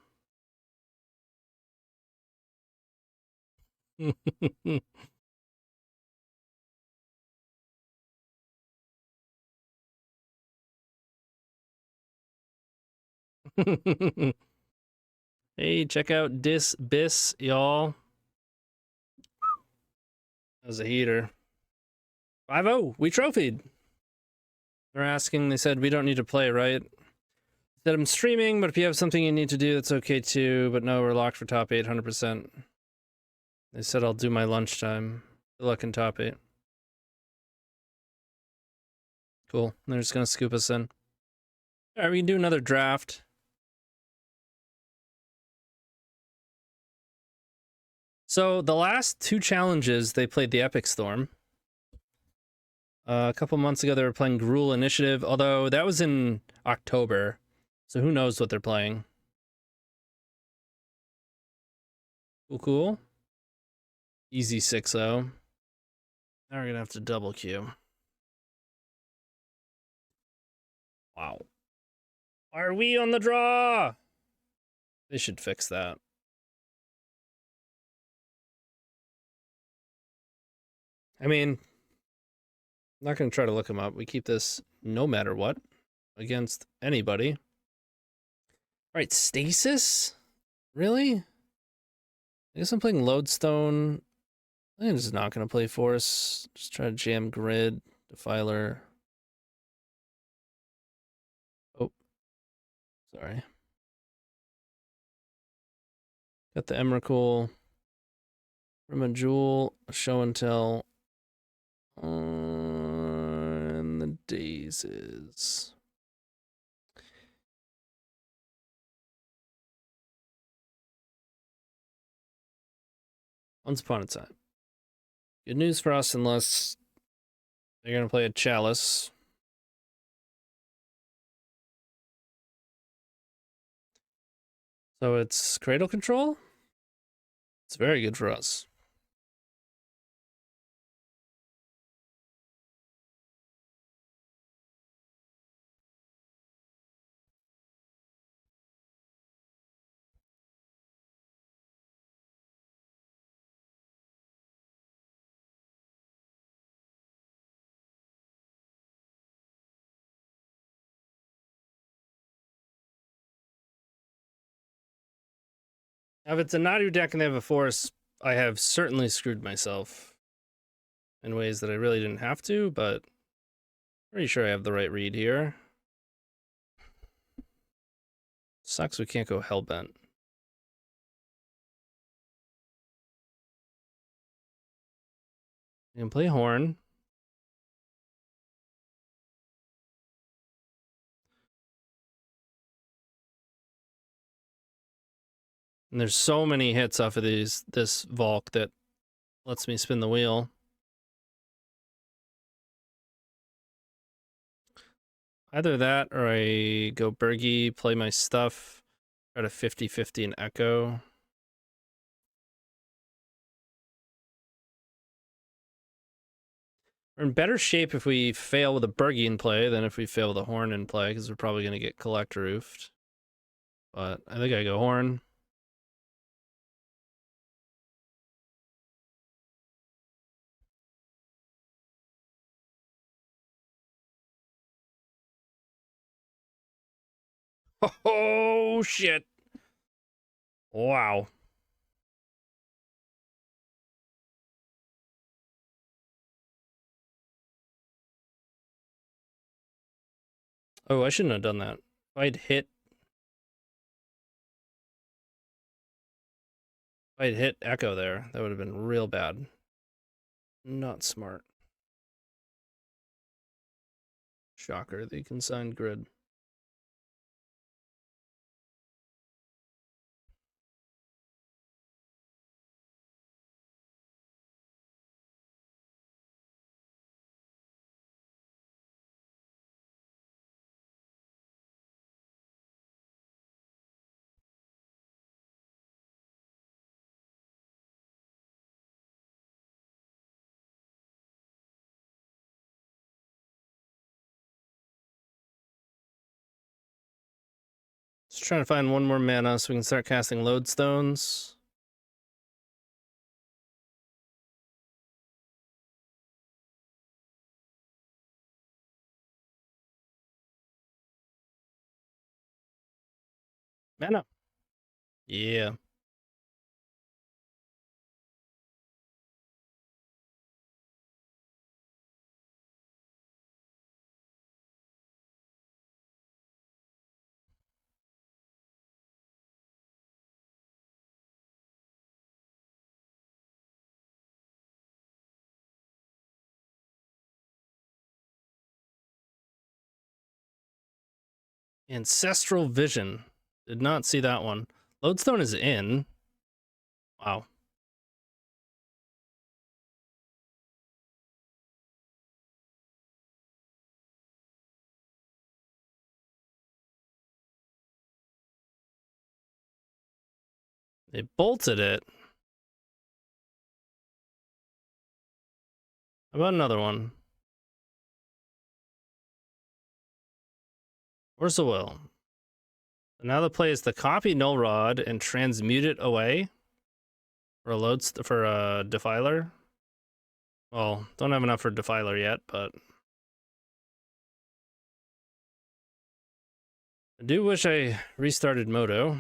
Hey, check out Dis Bis, y'all. That was a heater. 5-0, we trophied. They're asking, they said we don't need to play, right? Said I'm streaming, but if you have something you need to do, that's okay too. But no, we're locked for top 8, 100%. They said I'll do my lunchtime. Good luck in top 8. Cool. They're just gonna scoop us in. Alright, we can do another draft. So the last 2 challenges, they played the Epic Storm. A couple months ago, they were playing Gruul Initiative, although that was in October. So who knows what they're playing. Cool, cool. Easy 6-0. Now we're gonna have to double queue. Wow. Are we on the draw? They should fix that. I mean, I'm not going to try to look them up. We keep this no matter what against anybody. All right, Stasis? Really? I guess I'm playing Lodestone. I'm just not going to play Force. Just try to jam Grid, Defiler. Oh, sorry. Got the Emrakul. From a Jewel, a Show and Tell. And the Daisies. Once upon a time. Good news for us, unless they're going to play a Chalice. So it's Cradle Control? It's very good for us. Now, if it's a Nadu deck and they have a Force, I have certainly screwed myself in ways that I really didn't have to, but pretty sure I have the right read here. Sucks we can't go Hellbent. You can play Horn. And there's so many hits off of this Volk that lets me spin the wheel. Either that or I go Bergie, play my stuff, try to 50-50 an Echo. We're in better shape if we fail with a Bergie in play than if we fail with a Horn in play, because we're probably going to get Collect Roofed. But I think I go Horn. Oh, shit. Wow. Oh, I shouldn't have done that. If I'd hit Echo there, that would have been real bad. Not smart. Shocker, the consigned grid. Just trying to find one more mana so we can start casting Lodestones. Mana. Yeah. Ancestral Vision. Did not see that one. Lodestone is in. Wow. They bolted it. How about another one? Where's the will? Now the play is to copy Null Rod and transmute it away for a Defiler. Well, don't have enough for Defiler yet, but I do wish I restarted Moto.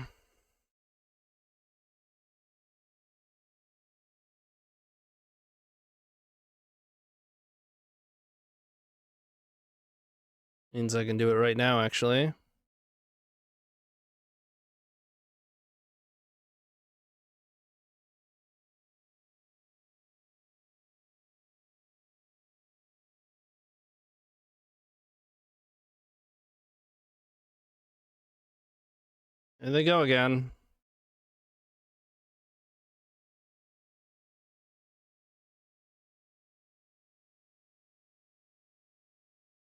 Means I can do it right now, actually. There they go again.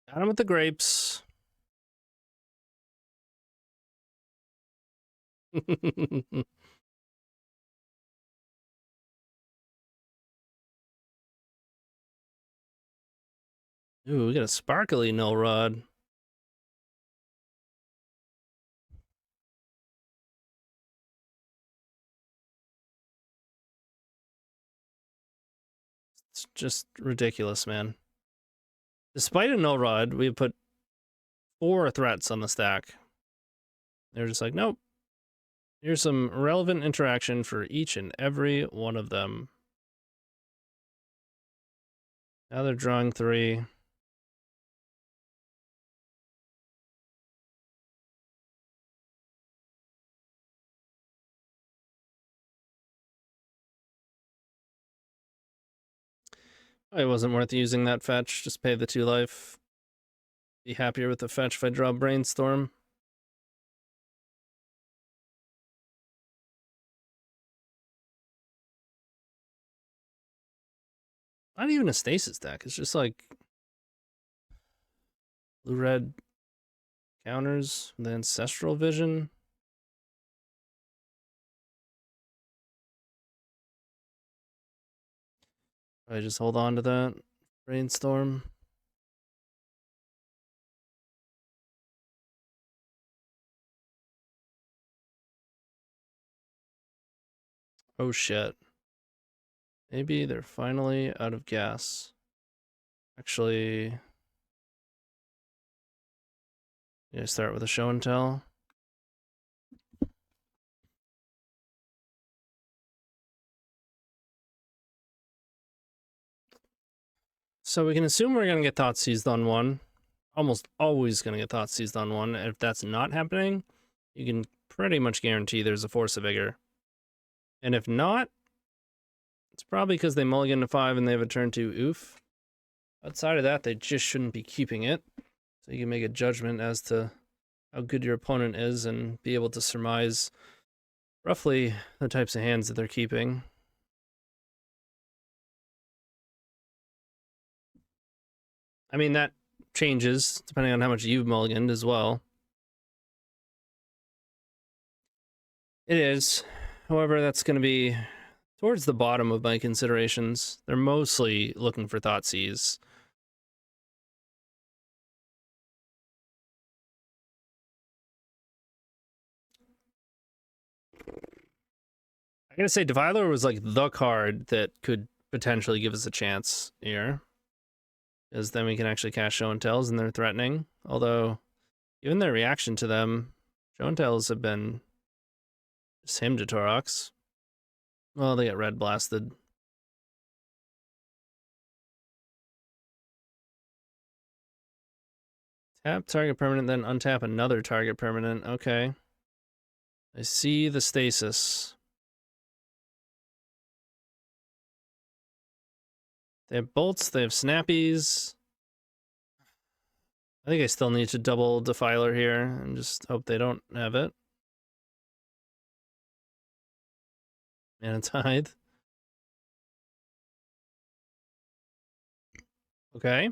Got him with the grapes. Ooh, we got a sparkly Null Rod. It's just ridiculous, man. Despite a Null Rod, we put 4 threats on the stack. They're just like, nope. Here's some relevant interaction for each and every one of them. Now they're drawing 3. It wasn't worth using that fetch. Just pay the 2 life. Be happier with the fetch if I draw Brainstorm. Not even a stasis deck. It's just like blue-red counters, the Ancestral Vision. I just hold on to that. Brainstorm. Oh shit. Maybe they're finally out of gas. Actually, yeah, start with a show and tell. So we can assume we're gonna get Thought Seized on 1. Almost always gonna get Thought Seized on 1. And if that's not happening, you can pretty much guarantee there's a Force of Vigor. And if not, it's probably because they mulligan to 5 and they have a turn 2 oof. Outside of that, they just shouldn't be keeping it. So you can make a judgment as to how good your opponent is and be able to surmise roughly the types of hands that they're keeping. I mean, that changes depending on how much you've mulliganed as well. It is. However, that's going to be towards the bottom of my considerations. They're mostly looking for Thoughtseize. I gotta say, Defiler was like the card that could potentially give us a chance here. Because then we can actually cast Show and Tells and they're threatening. Although, given their reaction to them, Show and Tells have been just him to Torox. Well, they get red blasted. Tap target permanent, then untap another target permanent. Okay. I see the stasis. They have bolts, they have snappies. I think I still need to double Defiler here and just hope they don't have it. And a Tithe. Okay.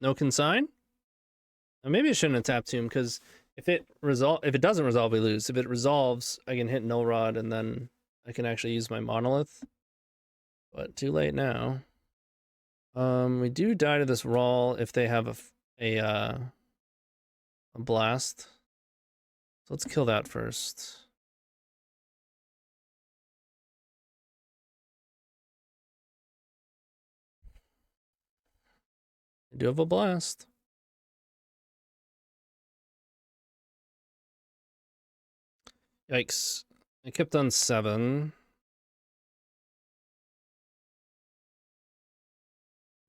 No Consign? Maybe I shouldn't have tapped Tomb, because if it doesn't resolve, we lose. If it resolves, I can hit Null Rod and then I can actually use my Monolith. But too late now. We do die to this Rawl if they have a blast. So let's kill that first. I do have a blast. Yikes. I kept on 7.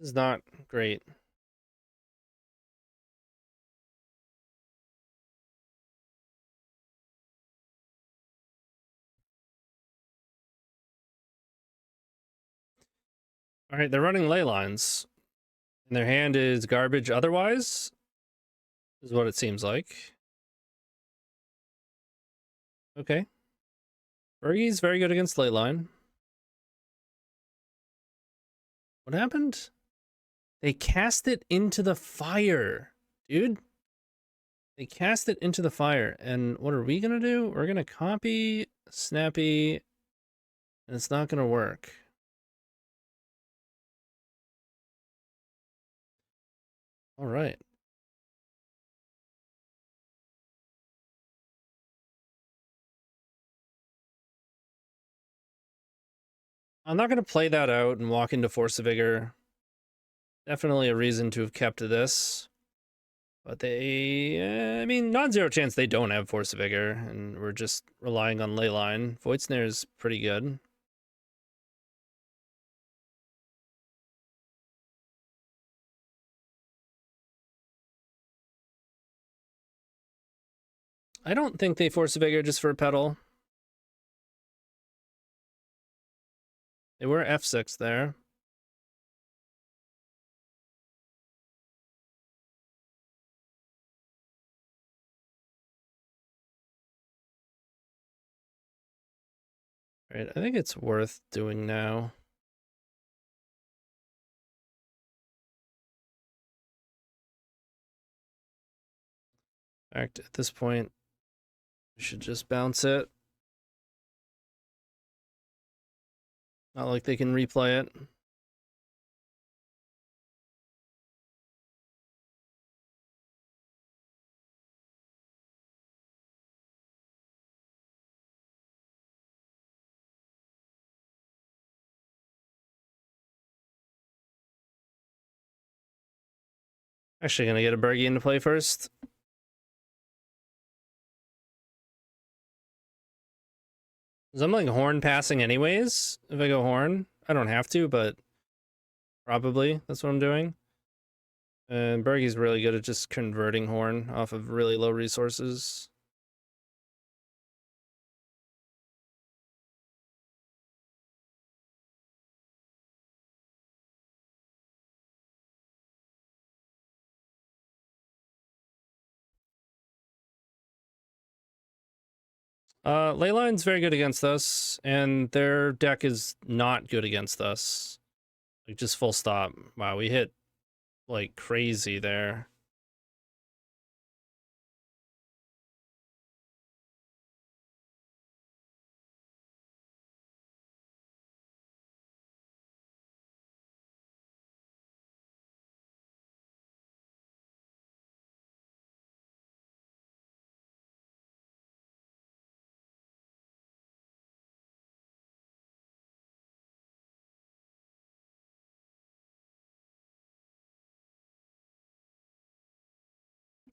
This is not great. All right, they're running ley lines. And their hand is garbage otherwise, is what it seems like. Okay. Bergie's very good against Leyline. What happened? They cast it into the fire, dude. They cast it into the fire. And what are we going to do? We're going to copy Snappy, and it's not going to work. All right. I'm not going to play that out and walk into Force of Vigor. Definitely a reason to have kept this. But they, I mean, non-zero chance they don't have Force of Vigor, and we're just relying on Leyline. Void Snare is pretty good. I don't think they Force of Vigor just for a pedal. They were F6 there. All right, I think it's worth doing now. In fact, at this point, we should just bounce it. Not like they can replay it. Actually gonna get a Bergie into play first. I'm like Horn passing anyways. If I go Horn, I don't have to, but probably that's what I'm doing. And Bergie's really good at just converting Horn off of really low resources. Leyline's very good against us, and their deck is not good against us. Like, just full stop. Wow, we hit like crazy there.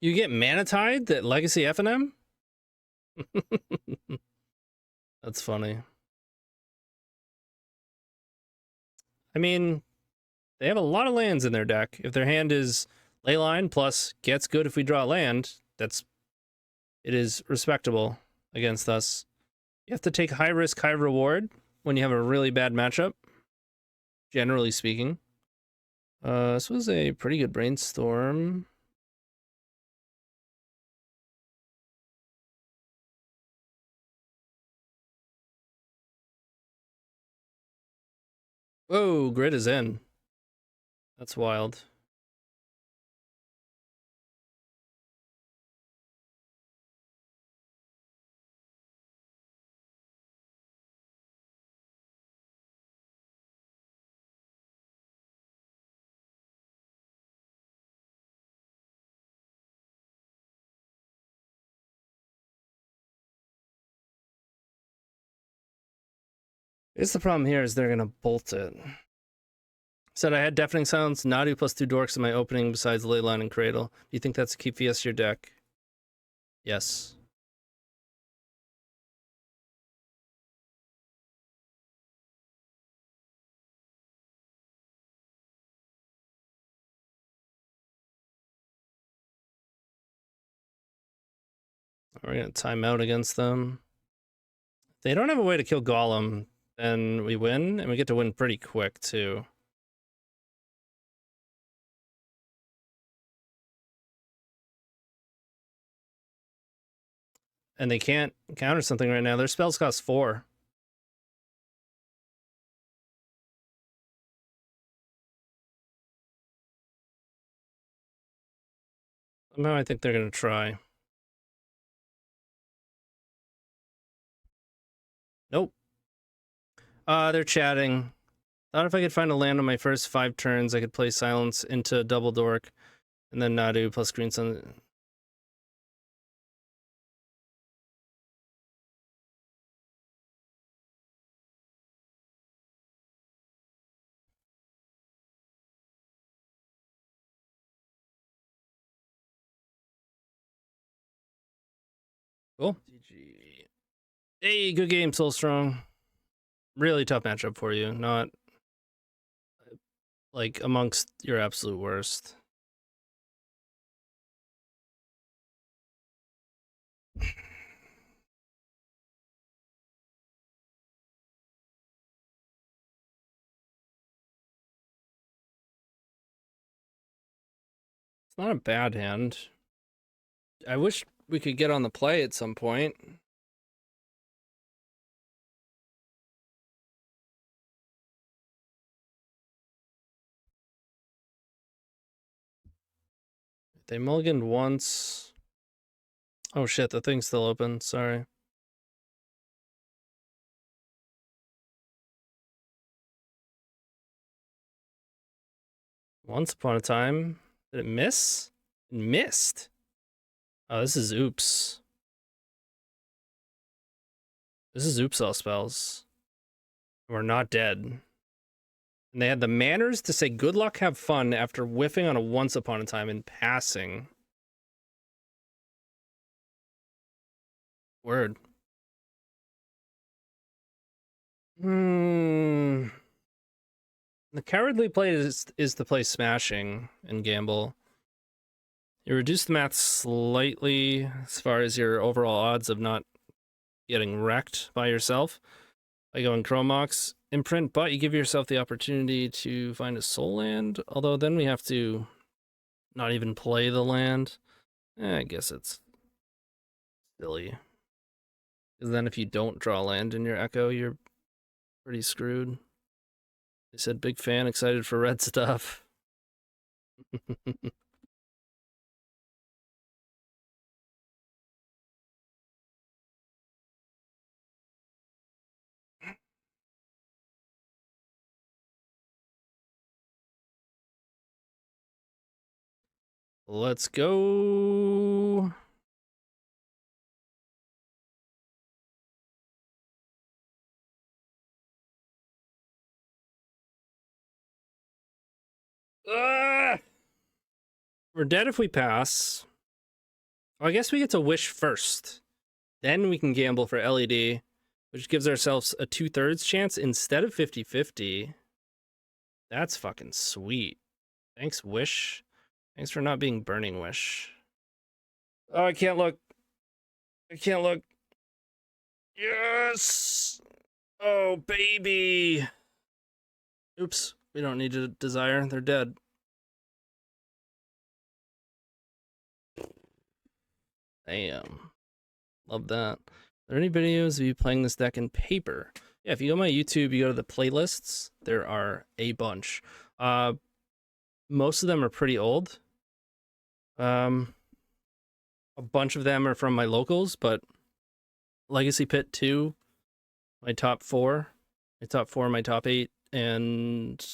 You get Mana Tide that Legacy FNM? That's funny. I mean, they have a lot of lands in their deck. If their hand is Leyline plus gets good if we draw land, it is respectable against us. You have to take high risk, high reward when you have a really bad matchup, generally speaking. This was a pretty good brainstorm. Whoa, grid is in. That's wild. It's the problem here is they're gonna bolt it. Said I had Deafening Silence, Nadu plus 2 Dorks in my opening besides Leyline and Cradle. Do you think that's a key piece to your deck? Yes. We're gonna time out against them. If they don't have a way to kill Golem, then we win, and we get to win pretty quick too. And they can't counter something right now. Their spells cost 4. Somehow I think they're gonna try. Nope. They're chatting. Thought if I could find a land on my first 5 turns, I could play Silence into Double Dork, and then Nadu plus Green Sun. Cool. GG. Hey, good game, SoulStrong. Really tough matchup for you. Not like amongst your absolute worst. It's not a bad hand. I wish we could get on the play at some point. They mulliganed once. Oh shit, the thing's still open. Sorry. Once upon a time. Did it miss? It missed. Oh, this is oops. This is oops all spells. We're not dead. And they had the manners to say good luck, have fun after whiffing on a once upon a time and passing. Word. The cowardly play is to play smashing and gamble. You reduce the math slightly as far as your overall odds of not getting wrecked by yourself by going Chromox imprint, but you give yourself the opportunity to find a soul land, although then we have to not even play the land. I guess it's silly. Because then if you don't draw land in your Echo, you're pretty screwed. They said, big fan, excited for red stuff. Let's go. Ah! We're dead if we pass. Oh, I guess we get to wish first. Then we can gamble for LED, which gives ourselves a 2/3 chance instead of 50-50. That's fucking sweet. Thanks, Wish. Thanks for not being Burning Wish. Oh, I can't look. I can't look. Yes! Oh, baby! Oops, we don't need to desire. They're dead. Damn. Love that. Are there any videos of you playing this deck in paper? Yeah, if you go to my YouTube, you go to the playlists, there are a bunch. Most of them are pretty old. A bunch of them are from my locals, but Legacy Pit 2, my top 4, my top 8, and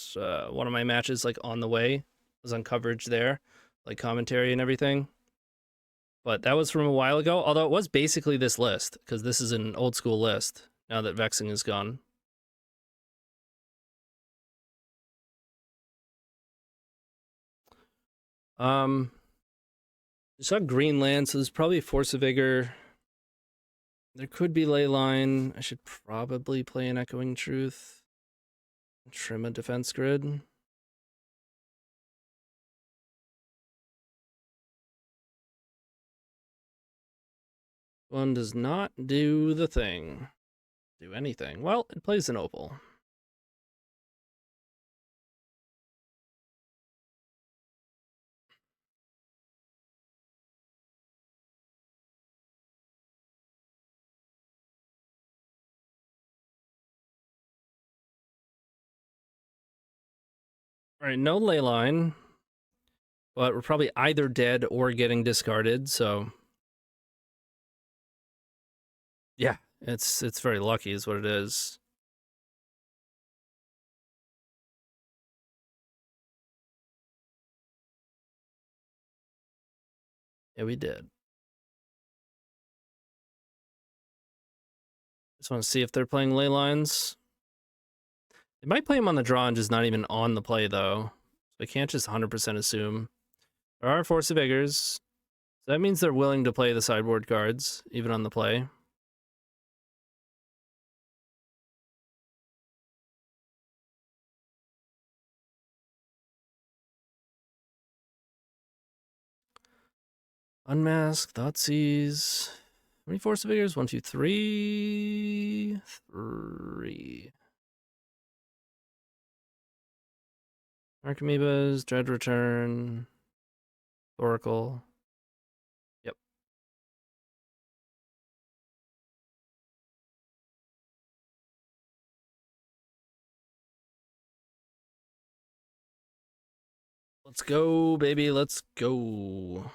one of my matches like on the way was on coverage there, like commentary and everything. But that was from a while ago, although it was basically this list, because this is an old school list now that Vexing is gone. I saw Greenland, so there's probably Force of Vigor. There could be Leyline. I should probably play an Echoing Truth. Trim a defense grid. One does not do the thing. Do anything. Well, it plays an Opal. Alright, no Leyline. But we're probably either dead or getting discarded, so... Yeah, it's very lucky is what it is. Yeah, we did. Just want to see if they're playing ley lines. They might play them on the draw and just not even on the play, though. They can't just 100% assume. There are Force of Vigors. So that means they're willing to play the sideboard cards, even on the play. Unmask, Thoughtseize. How many Force of Vigors? 1, 2, 3. 3. Archimedes, Dread Return, Oracle. Yep. Let's go, baby. Let's go.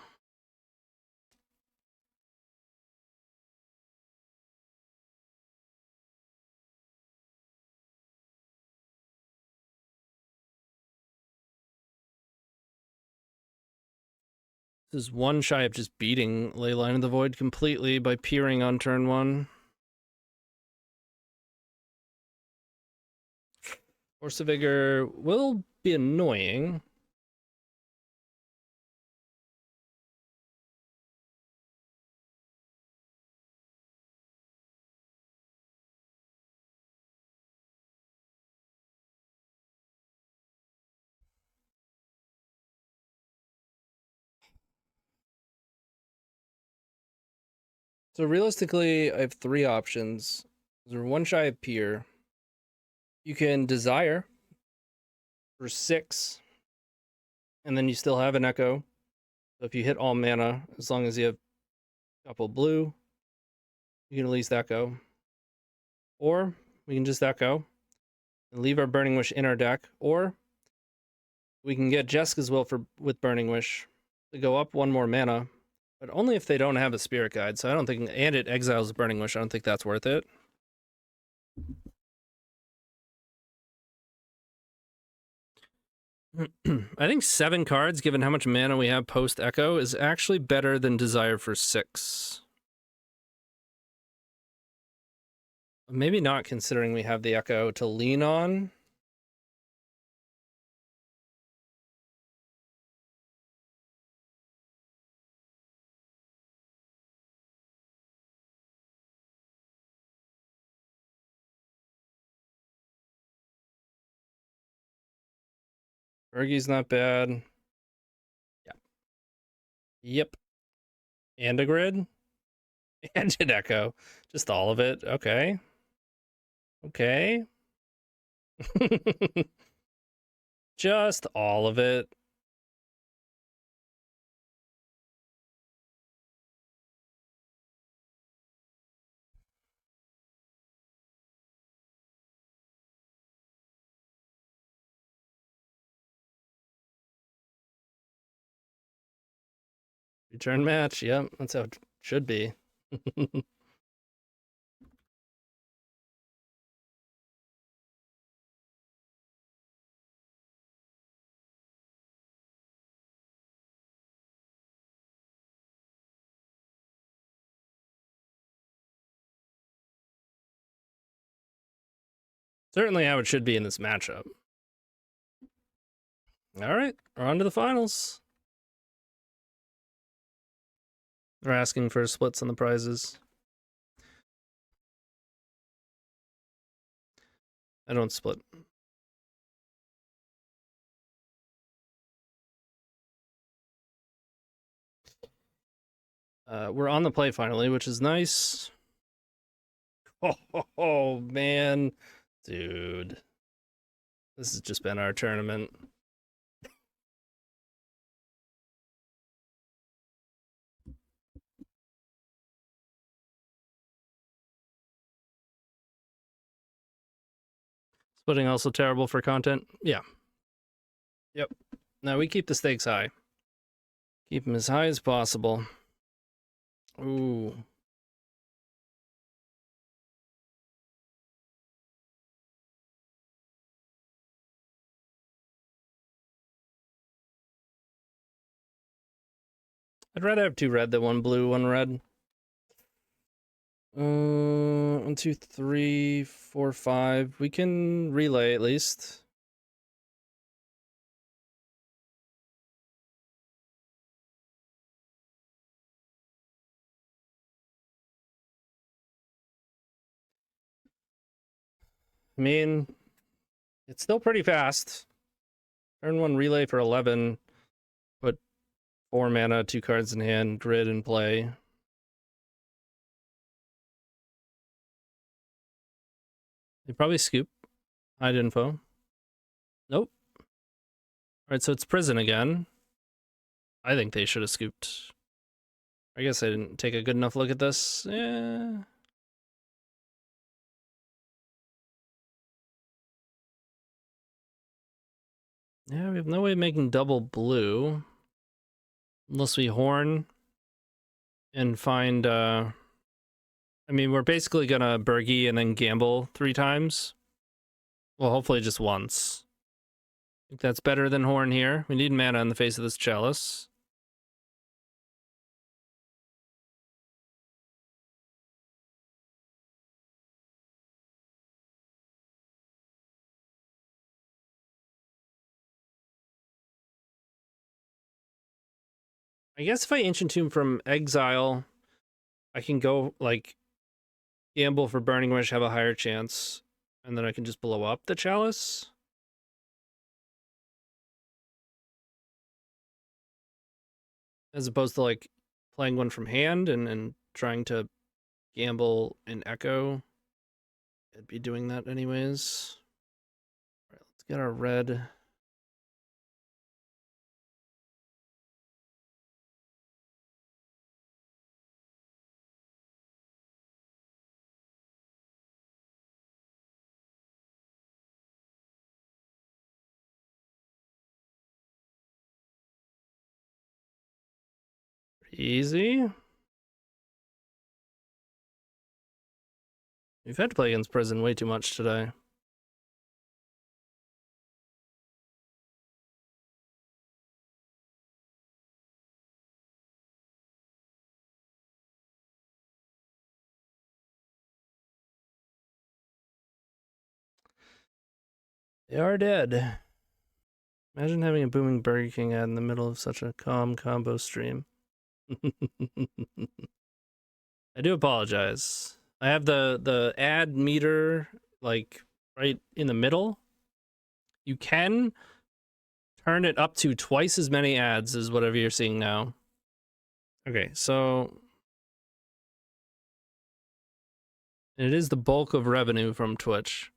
This is one shy of just beating Leyline of the Void completely by peering on turn 1. Force of Vigor will be annoying. So realistically, I have 3 options. There's one shy of peer. You can Desire for 6, and then you still have an Echo. So if you hit all mana, as long as you have a couple blue, you can at least Echo. Or we can just Echo and leave our Burning Wish in our deck, or we can get Jeska's Will with Burning Wish to go up 1 more mana, but only if they don't have a Spirit Guide. So I don't think, and it exiles Burning Wish. I don't think that's worth it. I think 7 cards, given how much mana we have post Echo, is actually better than Desire for 6. Maybe not, considering we have the Echo to lean on. Urgi's not bad. Yeah. Yep. And a grid? And an Echo. Just all of it. Okay. Okay. Just all of it. Return match. Yep, that's how it should be. Certainly how it should be in this matchup. All right, we're on to the finals. They're asking for splits on the prizes. I don't split. We're on the play finally, which is nice. Oh man, dude. This has just been our tournament. Splitting also terrible for content. Yeah. Yep. Now we keep the stakes high. Keep them as high as possible. Ooh. I'd rather have 2 red than 1 blue, 1 red. 1, 2, 3, 4, 5. We can relay at least. I mean, it's still pretty fast. Turn 1 relay for 11. Put 4 mana, 2 cards in hand, grid in play. They probably scoop. Hide info. Nope. Alright, so it's prison again. I think they should have scooped. I guess I didn't take a good enough look at this. Yeah. Yeah, we have no way of making double blue. Unless we horn and find, I mean, we're basically gonna Bergie and then gamble 3 times. Well, hopefully just once. I think that's better than horn here. We need mana in the face of this chalice. I guess if I Ancient Tomb from Exile, I can go, like, gamble for Burning Wish, have a higher chance, and then I can just blow up the chalice. As opposed to, like, playing one from hand and trying to gamble an Echo. I'd be doing that anyways. All right, let's get our red. Easy. We've had to play against prison way too much today. They are dead. Imagine having a booming Burger King ad in the middle of such a calm combo stream. I do apologize. I have the ad meter like right in the middle. You can turn it up to twice as many ads as whatever you're seeing now. Okay, so it is the bulk of revenue from Twitch.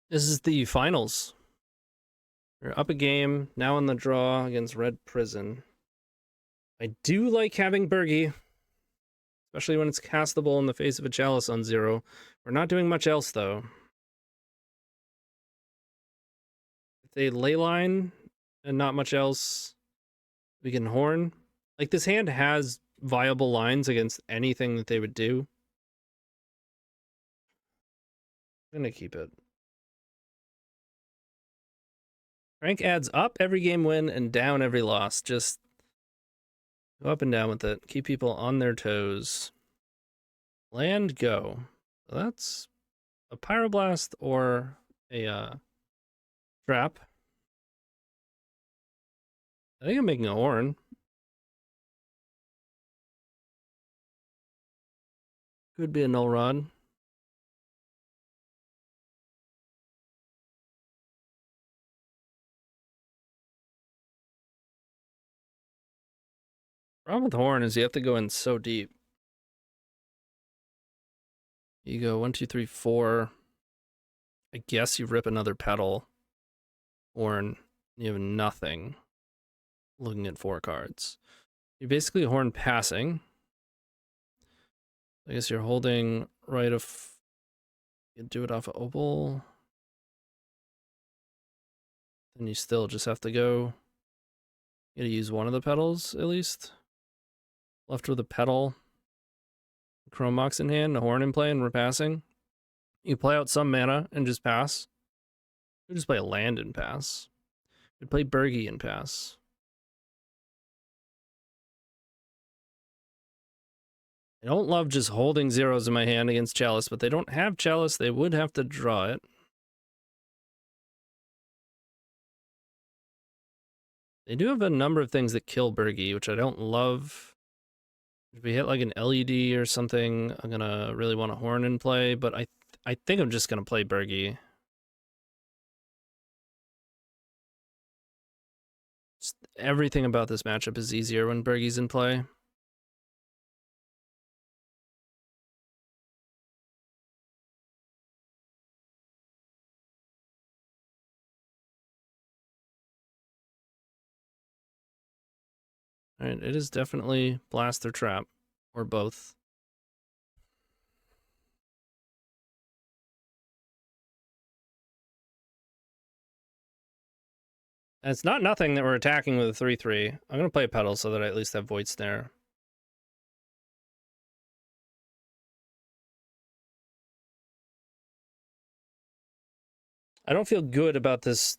This is the finals. We're up a game, now in the draw against Red Prison. I do like having Bergie. It's especially when it's castable in the face of a Chalice on 0. We're not doing much else, though. If they leyline and not much else, we can horn. Like, this hand has viable lines against anything that they would do. I'm gonna keep it. Rank adds up every game win and down every loss. Just go up and down with it. Keep people on their toes. Land, go. So that's a Pyroblast or a trap. I think I'm making a horn. Could be a null rod. Problem with horn is you have to go in so deep. You go 1, 2, 3, 4. I guess you rip another petal. Horn. You have nothing. Looking at 4 cards. You basically horn passing. I guess you're holding right of. You do it off of Opal. Then you still just have to go. You gotta use one of the petals at least. Left with a petal. Chrome Mox in hand, a horn in play, and we're passing. You play out some mana and just pass. You just play a land and pass. You play Bergie and pass. I don't love just holding zeros in my hand against Chalice, but they don't have Chalice. They would have to draw it. They do have a number of things that kill Bergie, which I don't love. If we hit like an LED or something, I'm gonna really want a horn in play, but I think I'm just gonna play Bergie. Just everything about this matchup is easier when Bergie's in play. Alright, it is definitely Blast or Trap, or both. And it's not nothing that we're attacking with a 3/3. I'm going to play a Petal so that I at least have Void Snare. I don't feel good about this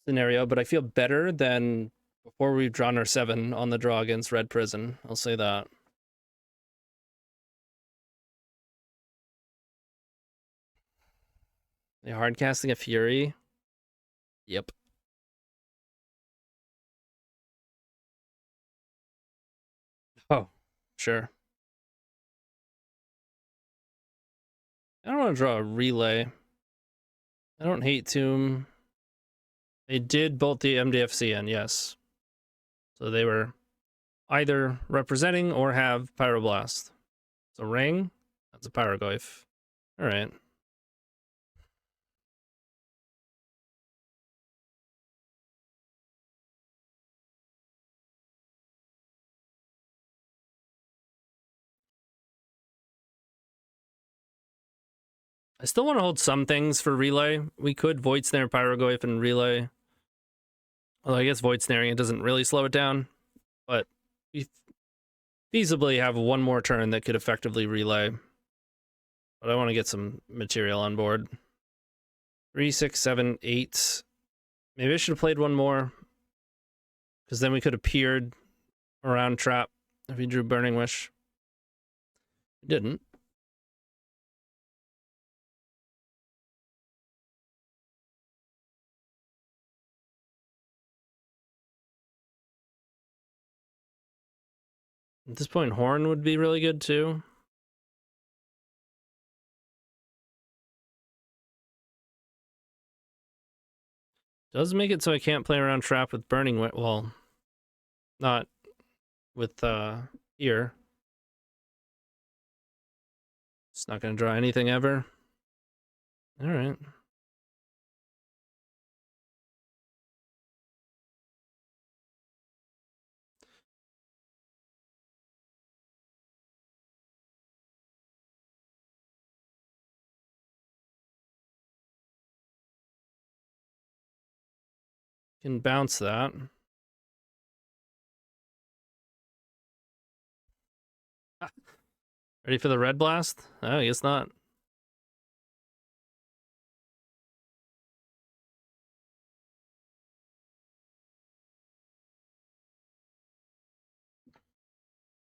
scenario, but I feel better than before we've drawn our 7 on the draw against Red Prison. I'll say that. They hard casting a Fury. Yep. Oh, sure. I don't want to draw a Relay. I don't hate Tomb. They did bolt the MDFC in, yes. So they were either representing or have Pyroblast. So Ring, that's a Pyroglyph. Alright. I still want to hold some things for Relay. We could Void Snare Pyroglyph and Relay. Although I guess Void Snaring it doesn't really slow it down. But we feasibly have one more turn that could effectively Relay. But I want to get some material on board. 3, 6, 7, 8. Maybe I should have played one more. Because then we could have peered around Trap if he drew Burning Wish. He didn't. At this point, Horn would be really good too. Does make it so I can't play around Trap with Burning Wish. Well, not with here. It's not going to draw anything ever. All right. Can bounce that. Ready for the red blast? Oh, I guess not.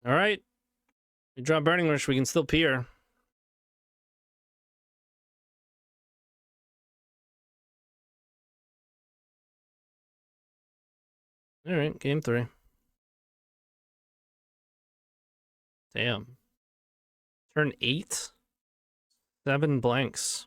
All right. We draw Burning Wish, we can still peer. All right, game 3. Damn. Turn 8? 7 blanks.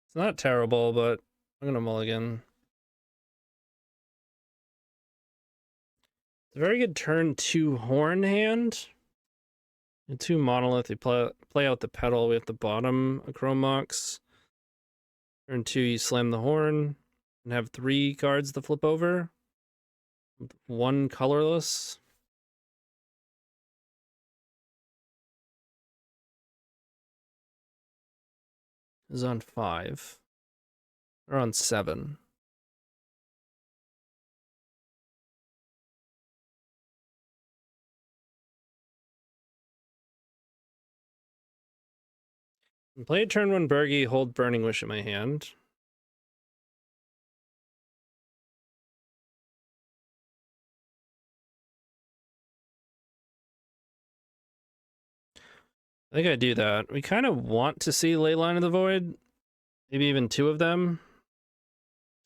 It's not terrible, but I'm gonna mulligan. It's a very good turn 2 horn hand. And 2 monolith, you play out the pedal. We have the bottom a Chrome Mox. Turn 2, you slam the horn and have 3 cards to flip over. 1 colorless. Is on 5. Or on 7. Play a turn 1 Burgie, hold Burning Wish in my hand. I think I do that. We kind of want to see Leyline of the Void. Maybe even 2 of them.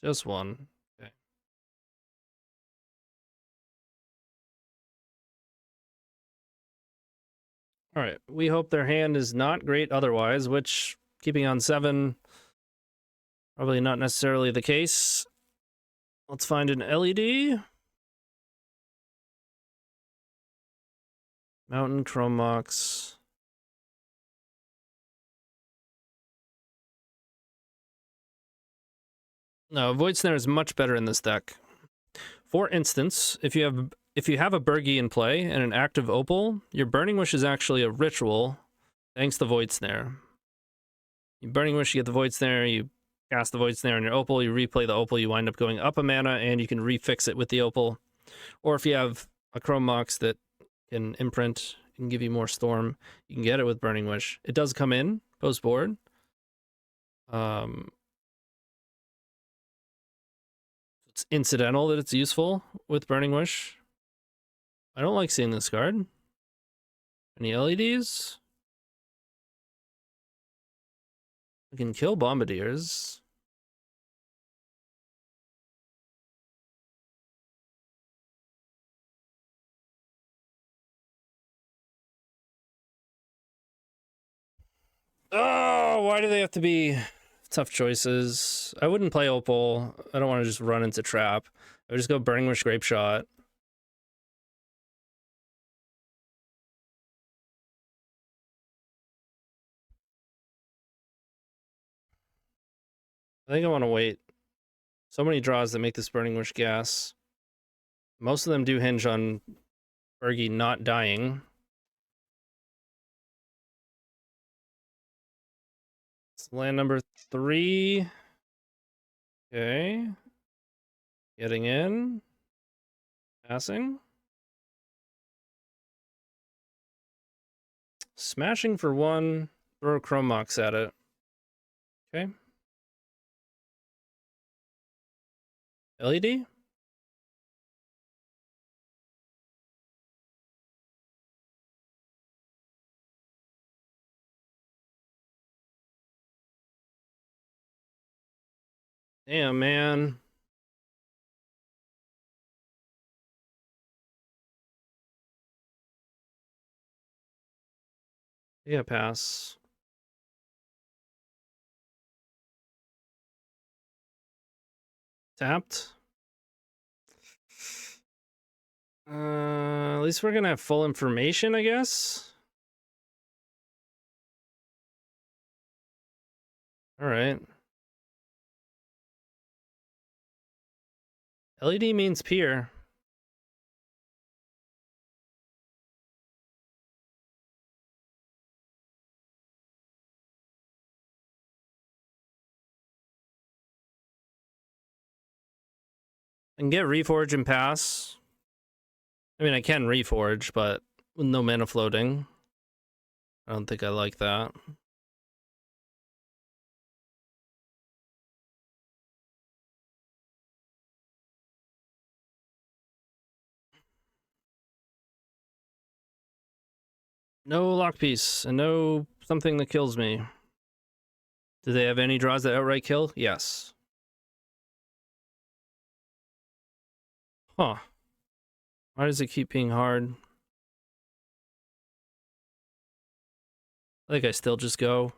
Just 1. Okay. Alright, we hope their hand is not great otherwise, which, keeping on 7, probably not necessarily the case. Let's find an LED. Mountain Chrome Mox. No, Void Snare is much better in this deck. For instance, if you have a Burgie in play and an active Opal, your Burning Wish is actually a ritual, thanks to Void Snare. You Burning Wish, you get the Void Snare, you cast the Void Snare on your Opal, you replay the Opal, you wind up going up a mana, and you can refix it with the Opal. Or if you have a Chrome Mox that can imprint and give you more Storm, you can get it with Burning Wish. It does come in post-board. It's incidental that it's useful with Burning Wish. I don't like seeing this card. Any LEDs? I can kill Bombardiers. Oh, why do they have to be tough choices? I wouldn't play Opal. I don't want to just run into trap. I would just go Burning Wish, Grape Shot. I think I want to wait. So many draws that make this Burning Wish gas. Most of them do hinge on Burgie not dying. It's land number 3. Okay. Getting in. Passing. Smashing for 1. Throw a Chrome Mox at it. Okay. LED? Damn, man. Yeah, pass. Tapped. At least we're gonna have full information, I guess. All right. LED means peer. I can get Reforge and pass. I mean, I can Reforge, but with no mana floating. I don't think I like that. No lock piece and no something that kills me. Do they have any draws that outright kill? Yes. Huh. Why does it keep being hard? I think I still just go.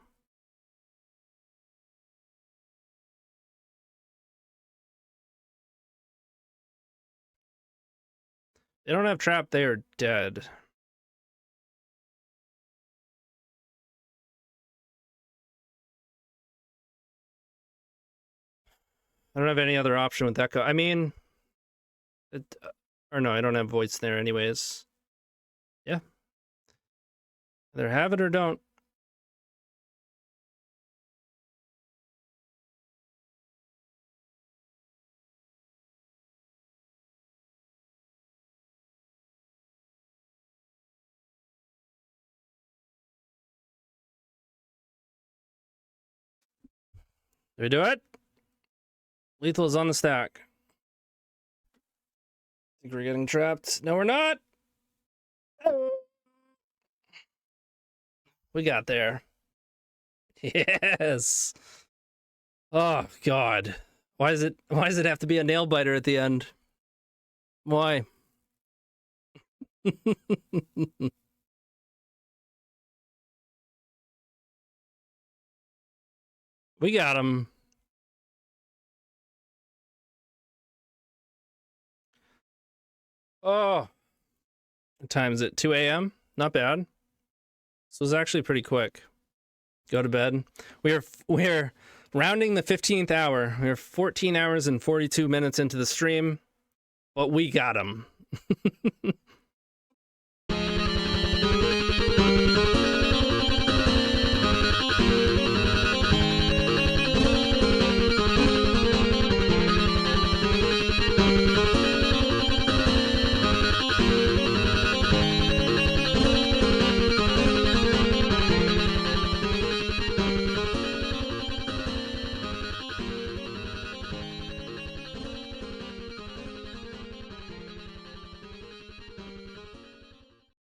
They don't have trap, they are dead. I don't have any other option with Echo. I mean, or no, I don't have Void Snare anyways. Yeah. Either have it or don't. Do we do it? Lethal is on the stack. I think we're getting trapped. No, we're not. We got there. Yes. Oh God. Why does it have to be a nail biter at the end? Why? We got him. Oh. What time is it? 2 a.m.? Not bad. So it's actually pretty quick. Go to bed. We're rounding the 15th hour. We're 14 hours and 42 minutes into the stream, but we got him.